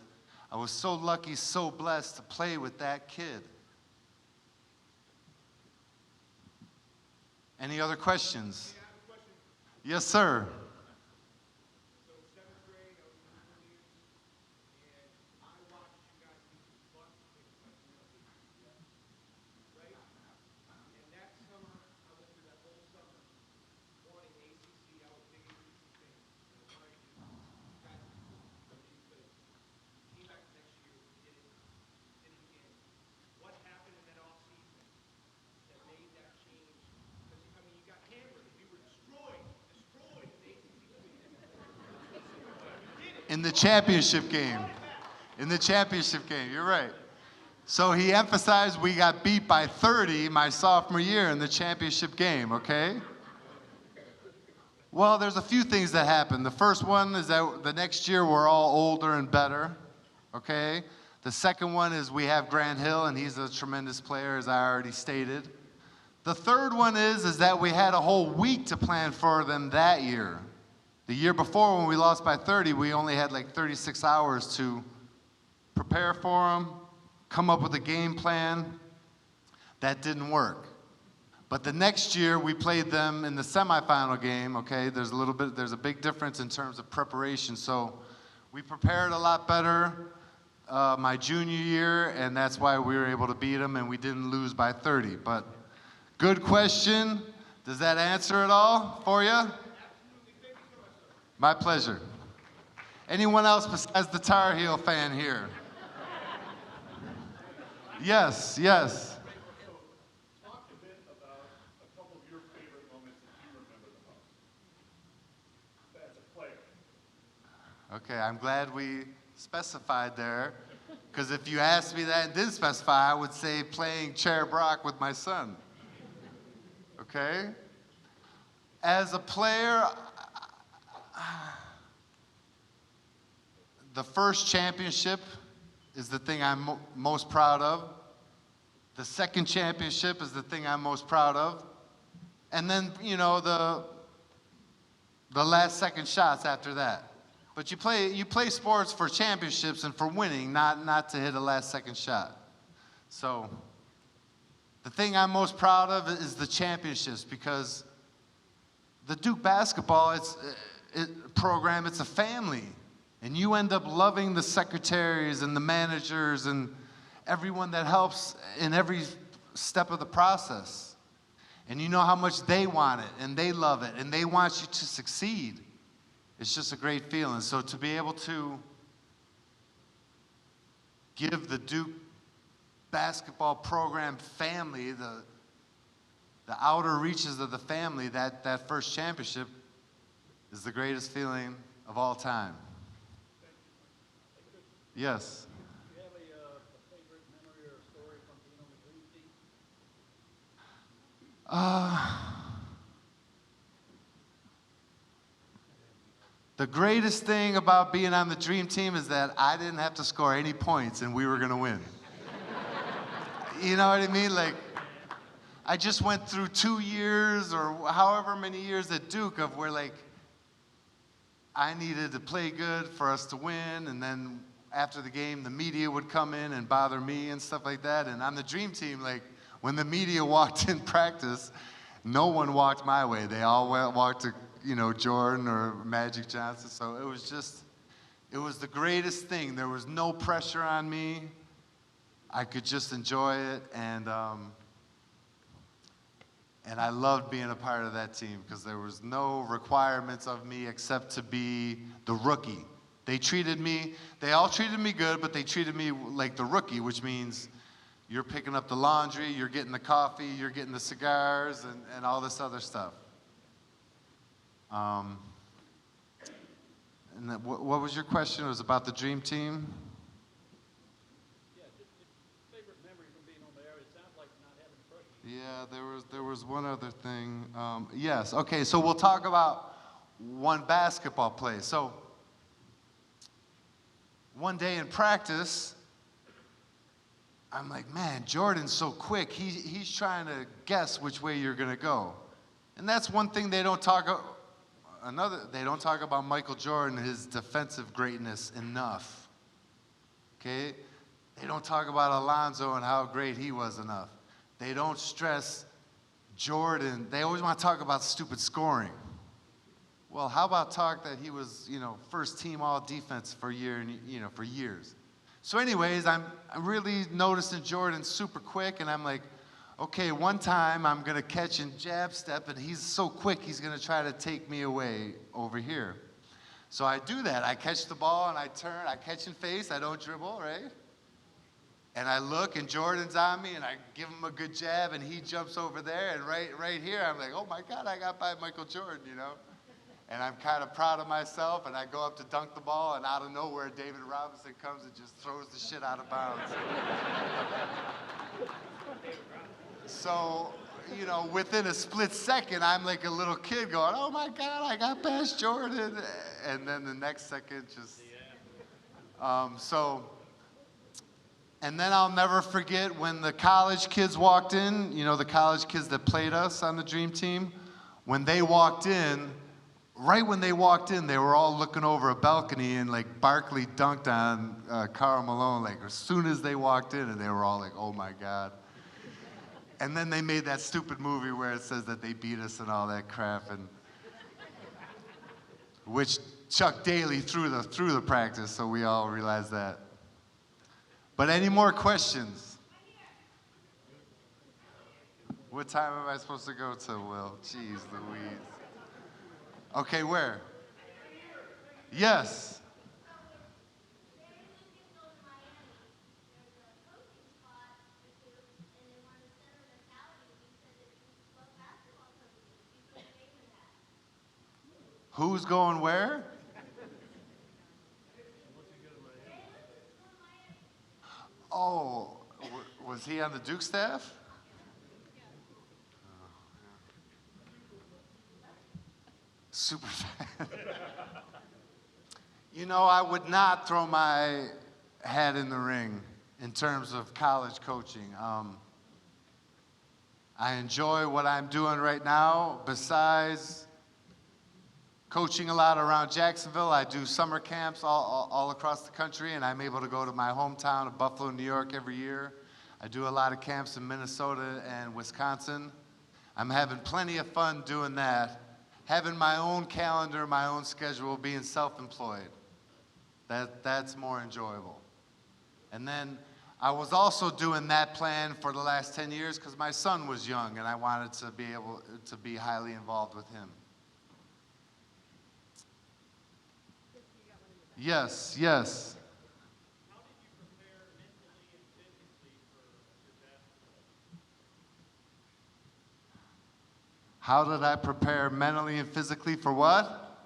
I was so lucky, so blessed to play with that kid. Any other questions? Yes, sir. In the championship game. In the championship game, you're right. So he emphasized we got beat by 30 my sophomore year in the championship game, okay? Well, there's a few things that happened. The first one is that the next year we're all older and better, okay? The second one is we have Grant Hill, and he's a tremendous player, as I already stated. The third one is that we had a whole week to plan for them that year. The year before, when we lost by 30, we only had like 36 hours to prepare for them, come up with a game plan. That didn't work. But the next year, we played them in the semifinal game, okay? There's a big difference in terms of preparation. So we prepared a lot better my junior year, and that's why we were able to beat them, and we didn't lose by 30. But good question. Does that answer it all for you? My pleasure. Anyone else besides the Tar Heel fan here? Yes, yes. Talk a bit about a couple of your favorite moments that you remember the most as a player. Okay, I'm glad we specified there, because if you asked me that and didn't specify, I would say playing Chair Brock with my son. Okay? As a player, the first championship is the thing I'm most proud of. The second championship is the thing I'm most proud of. And then, you know, the last second shots after that. But you play sports for championships and for winning, not to hit a last second shot. So the thing I'm most proud of is the championships, because the Duke basketball program, it's a family. And you end up loving the secretaries and the managers and everyone that helps in every step of the process. And you know how much they want it, and they love it, and they want you to succeed. It's just a great feeling. So to be able to give the Duke basketball program family, the outer reaches of the family, that first championship is the greatest feeling of all time. Yes. Do you have a favorite memory or a story from being on the Dream Team? The greatest thing about being on the Dream Team is that I didn't have to score any points and we were going to win. You know what I mean? Like, I just went through 2 years or however many years at Duke of where, like, I needed to play good for us to win, and then after the game, the media would come in and bother me and stuff like that. And on the Dream Team, like, when the media walked in practice, no one walked my way. They all walked to, you know, Jordan or Magic Johnson. So it was the greatest thing. There was no pressure on me. I could just enjoy it, and I loved being a part of that team because there was no requirements of me except to be the rookie. They all treated me good, but they treated me like the rookie, which means you're picking up the laundry, you're getting the coffee, you're getting the cigars, and all this other stuff. And what was your question? It was about the Dream Team? Yeah, just favorite memory from being on there. It sounds like not having pressure. Yeah, there was one other thing. Yes, okay, so we'll talk about one basketball play. So one day in practice, I'm like, man, Jordan's so quick. He's trying to guess which way you're going to go. And that's one thing they don't talk about. They don't talk about Michael Jordan, his defensive greatness enough. Okay? They don't talk about Alonzo and how great he was enough. They don't stress Jordan. They always want to talk about stupid scoring. Well, how about talk that he was, first team all defense for years. So anyways, I'm really noticing Jordan super quick, and I'm like, okay, one time I'm going to catch and jab step, and he's so quick, he's going to try to take me away over here. So I do that. I catch the ball, and I turn. I catch and face. I don't dribble, right? And I look, and Jordan's on me, and I give him a good jab, and he jumps over there, and right here, I'm like, oh, my God, I got by Michael Jordan, And I'm kind of proud of myself, and I go up to dunk the ball, and out of nowhere, David Robinson comes and just throws the shit out of bounds. So, within a split second, I'm like a little kid going, oh my God, I got past Jordan. And then the next second, and then I'll never forget when the college kids walked in, the college kids that played us on the Dream Team, when they walked in, right when they walked in, they were all looking over a balcony, and like Barkley dunked on Karl Malone, like as soon as they walked in, and they were all like, oh my God. And then they made that stupid movie where it says that they beat us and all that crap, and which Chuck Daly threw the practice, so we all realized that. But any more questions? What time am I supposed to go to, Will? Jeez Louise. Okay, where? Yes. Who's going where? Oh, was he on the Duke staff? Super fan. I would not throw my hat in the ring in terms of college coaching. I enjoy what I'm doing right now. Besides coaching a lot around Jacksonville, I do summer camps all across the country, and I'm able to go to my hometown of Buffalo, New York every year. I do a lot of camps in Minnesota and Wisconsin. I'm having plenty of fun doing that. Having my own calendar, my own schedule, being self-employed. That's more enjoyable. And then I was also doing that plan for the last 10 years because my son was young and I wanted to be able to be highly involved with him. Yes, yes. How did I prepare mentally and physically for what?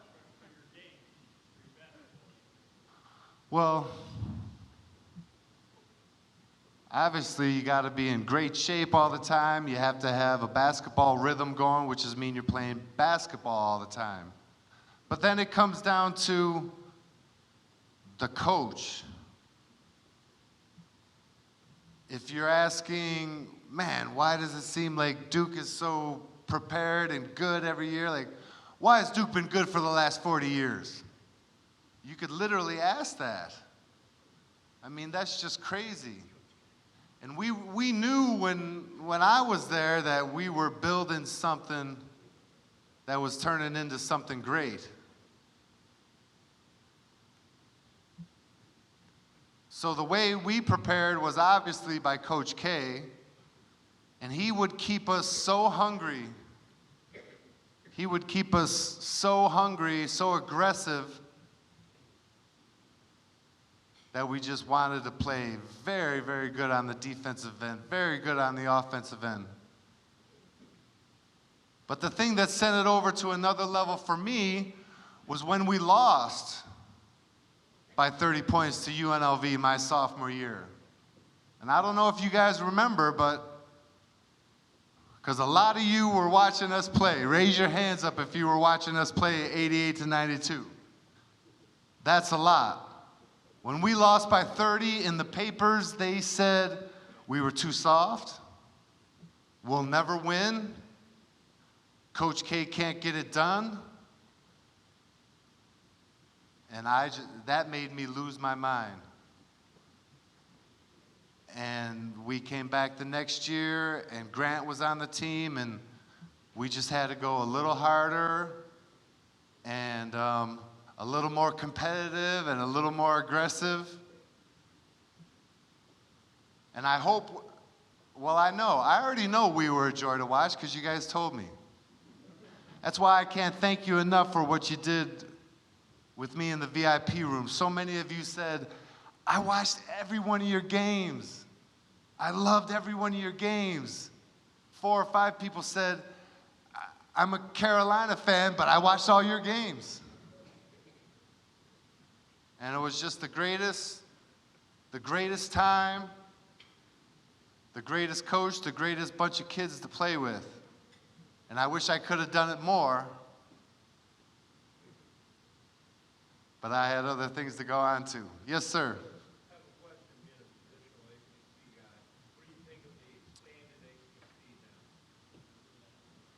Well, obviously you got to be in great shape all the time. You have to have a basketball rhythm going, which is mean you're playing basketball all the time. But then it comes down to the coach. If you're asking, man, why does it seem like Duke is so prepared and good every year? Like, why has Duke been good for the last 40 years? You could literally ask that. I mean, that's just crazy. And we knew when I was there that we were building something that was turning into something great. So the way we prepared was obviously by Coach K, and he would keep us so hungry. He would keep us so hungry, so aggressive, that we just wanted to play very, very good on the defensive end, very good on the offensive end. But the thing that sent it over to another level for me was when we lost by 30 points to UNLV my sophomore year. And I don't know if you guys remember, but because a lot of you were watching us play. Raise your hands up if you were watching us play 88 to 92. That's a lot. When we lost by 30 in the papers, they said We were too soft. We'll never win. Coach K can't get it done. And that made me lose my mind. And we came back the next year, and Grant was on the team, and we just had to go a little harder and a little more competitive and a little more aggressive. And I hope, well, I already know we were a joy to watch because you guys told me. That's why I can't thank you enough for what you did with me in the VIP room. So many of you said, I watched every one of your games. I loved every one of your games. 4 or 5 people said, I'm a Carolina fan, but I watched all your games. And it was just the greatest time, the greatest coach, the greatest bunch of kids to play with. And I wish I could have done it more. But I had other things to go on to. Yes, sir.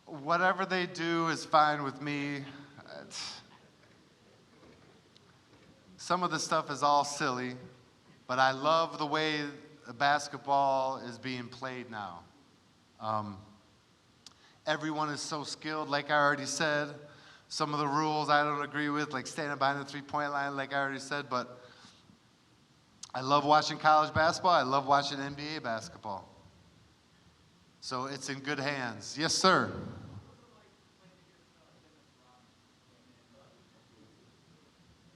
Whatever they do is fine with me. Some of the stuff is all silly, but I love the way basketball is being played now. Everyone is so skilled, like I already said. Some of the rules I don't agree with, like standing behind the three-point line, like I already said, but I love watching college basketball. I love watching NBA basketball. So it's in good hands. Yes, sir.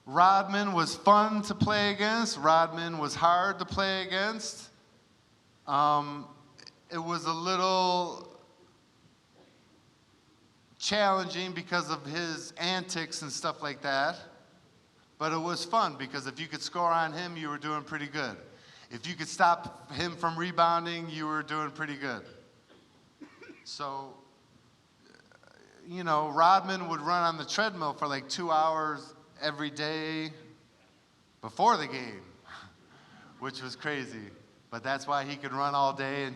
Rodman was fun to play against. Rodman was hard to play against. It was a little challenging because of his antics and stuff like that. But it was fun because if you could score on him, you were doing pretty good. If you could stop him from rebounding, you were doing pretty good. So, Rodman would run on the treadmill for like 2 hours every day before the game, which was crazy. But that's why he could run all day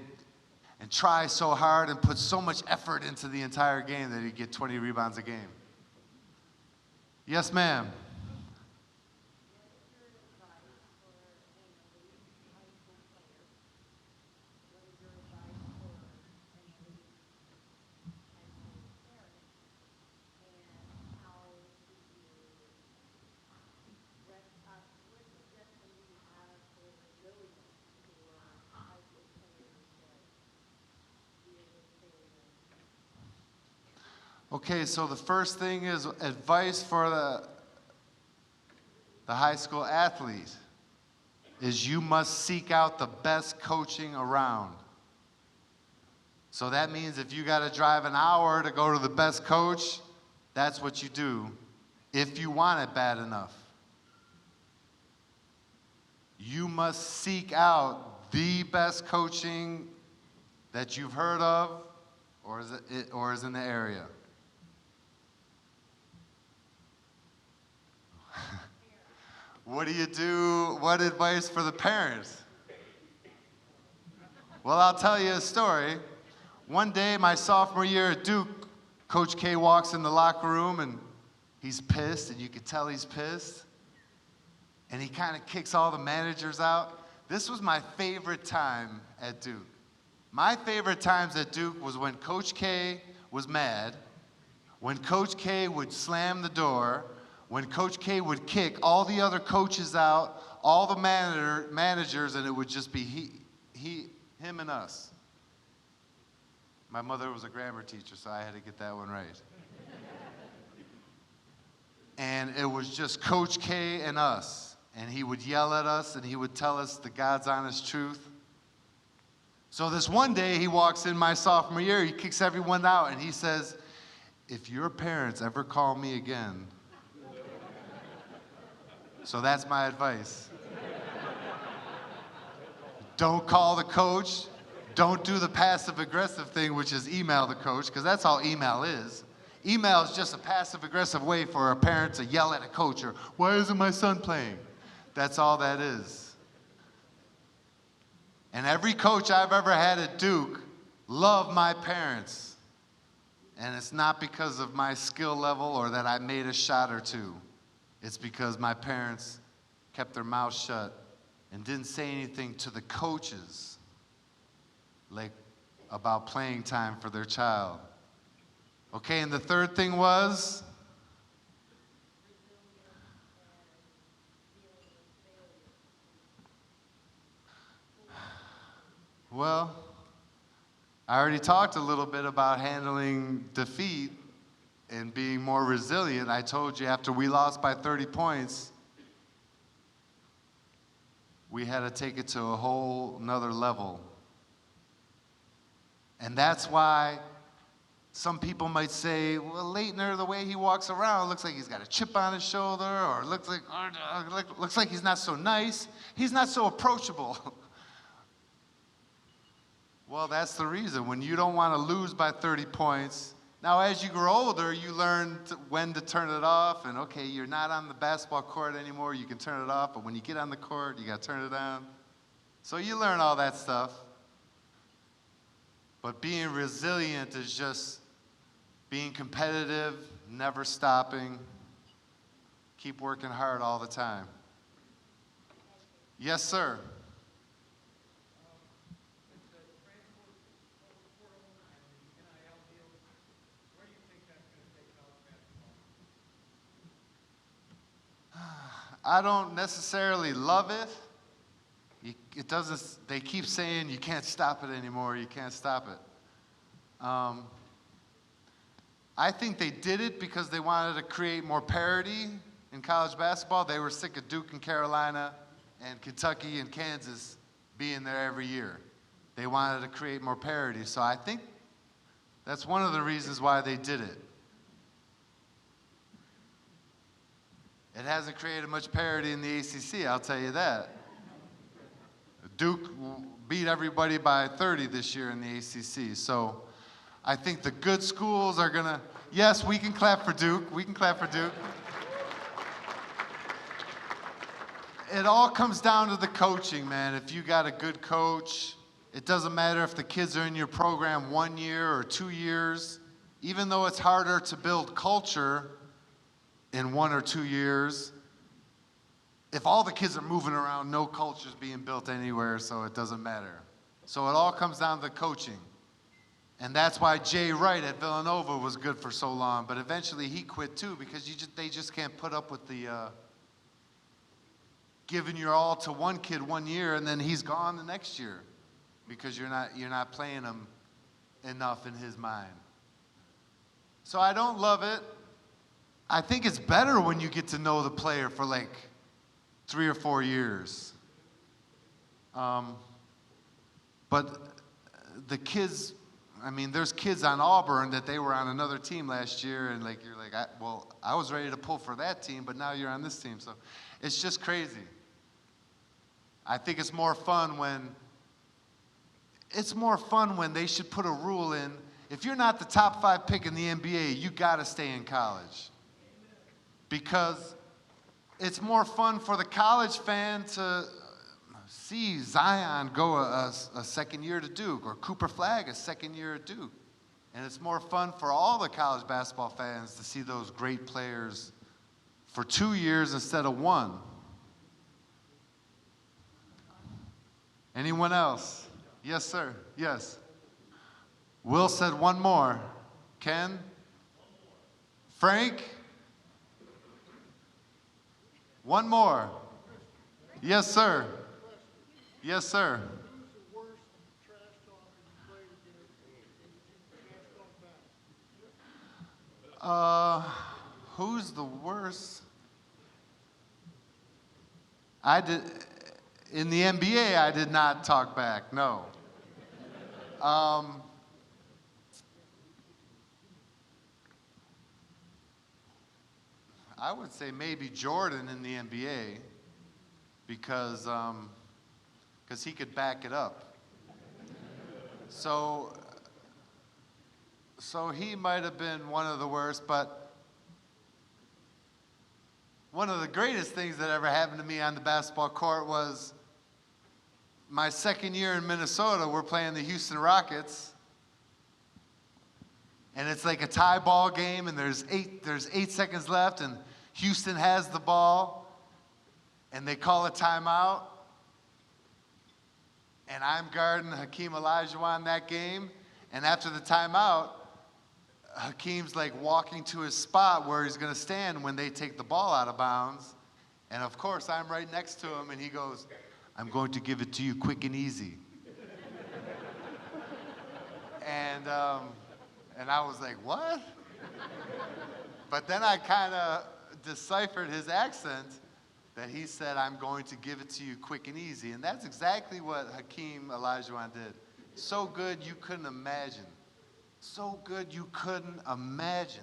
and try so hard and put so much effort into the entire game that he'd get 20 rebounds a game. Yes, ma'am. Okay, so the first thing is advice for the high school athlete is you must seek out the best coaching around. So that means if you got to drive an hour to go to the best coach, that's what you do if you want it bad enough. You must seek out the best coaching that you've heard of or is in the area. What do you do? What advice for the parents? Well, I'll tell you a story. One day, my sophomore year at Duke, Coach K walks in the locker room and he's pissed, and you can tell he's pissed. And he kind of kicks all the managers out. This was my favorite time at Duke. My favorite times at Duke was when Coach K was mad, when Coach K would slam the door, when Coach K would kick all the other coaches out, all the managers, and it would just be him and us. My mother was a grammar teacher, so I had to get that one right. And it was just Coach K and us. And he would yell at us, and he would tell us the God's honest truth. So this one day, he walks in my sophomore year, he kicks everyone out, and he says, if your parents ever call me again, so that's my advice. Don't call the coach. Don't do the passive-aggressive thing, which is email the coach, because that's all email is. Email is just a passive-aggressive way for a parent to yell at a coach or, why isn't my son playing? That's all that is. And every coach I've ever had at Duke loved my parents. And it's not because of my skill level or that I made a shot or two. It's because my parents kept their mouths shut and didn't say anything to the coaches like about playing time for their child. Okay, and the third thing was, well, I already talked a little bit about handling defeat and being more resilient. I told you after we lost by 30 points, we had to take it to a whole nother level. And that's why some people might say, well, Leitner, the way he walks around, looks like he's got a chip on his shoulder, or looks like he's not so nice. He's not so approachable. Well, that's the reason. When you don't want to lose by 30 points, now as you grow older, you learn when to turn it off, and okay, you're not on the basketball court anymore, you can turn it off, but when you get on the court, you got to turn it on. So you learn all that stuff. But being resilient is just being competitive, never stopping, keep working hard all the time. Yes, sir. I don't necessarily love it. It doesn't, they keep saying you can't stop it anymore, you can't stop it. I think they did it because they wanted to create more parity in college basketball. They were sick of Duke and Carolina and Kentucky and Kansas being there every year. They wanted to create more parity. So I think that's one of the reasons why they did it. It hasn't created much parity in the ACC, I'll tell you that. Duke beat everybody by 30 this year in the ACC. So I think the good schools are going to, yes, we can clap for Duke. We can clap for Duke. It all comes down to the coaching, man. If you got a good coach, it doesn't matter if the kids are in your program 1 year or 2 years. Even though it's harder to build culture in 1 or 2 years, if all the kids are moving around, no culture's being built anywhere, so it doesn't matter. So it all comes down to coaching. And that's why Jay Wright at Villanova was good for so long, but eventually he quit too because they just can't put up with the giving your all to one kid 1 year and then he's gone the next year because you're not playing him enough in his mind. So I don't love it. I think it's better when you get to know the player for like 3 or 4 years. But the kids, I mean, there's kids on Auburn that they were on another team last year, and like you're like, I was ready to pull for that team, but now you're on this team. So it's just crazy. I think it's more fun when they should put a rule in. If you're not the top 5 pick in the NBA, you got to stay in college. Because it's more fun for the college fan to see Zion go a second year to Duke or Cooper Flagg a second year at Duke. And it's more fun for all the college basketball fans to see those great players for 2 years instead of 1. Anyone else? Yes, sir. Yes. Will said one more. Ken? Frank? One more. Yes, sir. Yes, sir. Who's the worst? In the NBA, I did not talk back, no. I would say maybe Jordan in the NBA because he could back it up. So he might have been one of the worst, but one of the greatest things that ever happened to me on the basketball court was my second year in Minnesota, we're playing the Houston Rockets. And it's like a tie ball game, and there's 8 seconds left, and Houston has the ball, and they call a timeout. And I'm guarding Hakeem Olajuwon that game. And after the timeout, Hakeem's like walking to his spot where he's going to stand when they take the ball out of bounds. And of course, I'm right next to him, and he goes, "I'm going to give it to you quick and easy." And I was like, "What?" But then I kind of deciphered his accent that he said, "I'm going to give it to you quick and easy." And that's exactly what Hakeem Olajuwon did. So good you couldn't imagine. So good you couldn't imagine.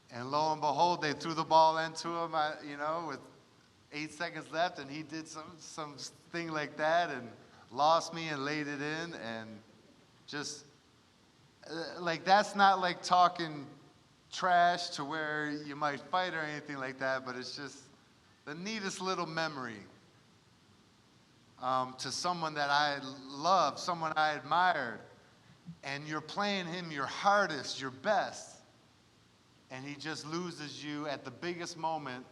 And lo and behold, they threw the ball into him, with 8 seconds left, and he did some thing like that and lost me and laid it in, and just like that's not like talking trash to where you might fight or anything like that, but it's just the neatest little memory to someone that I loved, someone I admired, and you're playing him your hardest, your best, and he just loses you at the biggest moment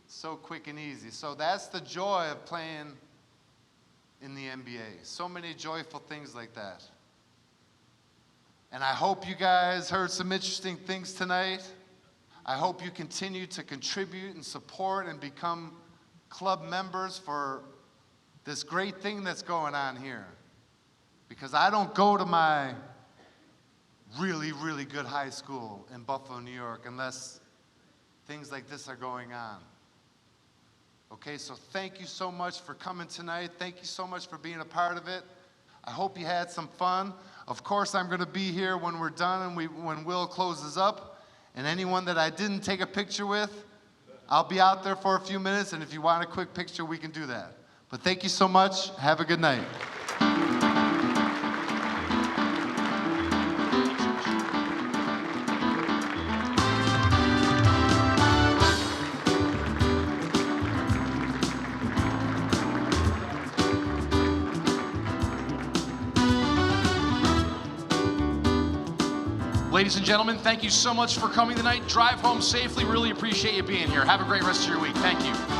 so quick and easy. So that's the joy of playing in the NBA. So many joyful things like that. And I hope you guys heard some interesting things tonight. I hope you continue to contribute and support and become club members for this great thing that's going on here. Because I don't go to my really, really good high school in Buffalo, New York, unless things like this are going on. Okay, so thank you so much for coming tonight. Thank you so much for being a part of it. I hope you had some fun. Of course, I'm going to be here when we're done and when Will closes up. And anyone that I didn't take a picture with, I'll be out there for a few minutes, and if you want a quick picture, we can do that. But thank you so much. Have a good night. Ladies and gentlemen, thank you so much for coming tonight. Drive home safely. Really appreciate you being here. Have a great rest of your week. Thank you.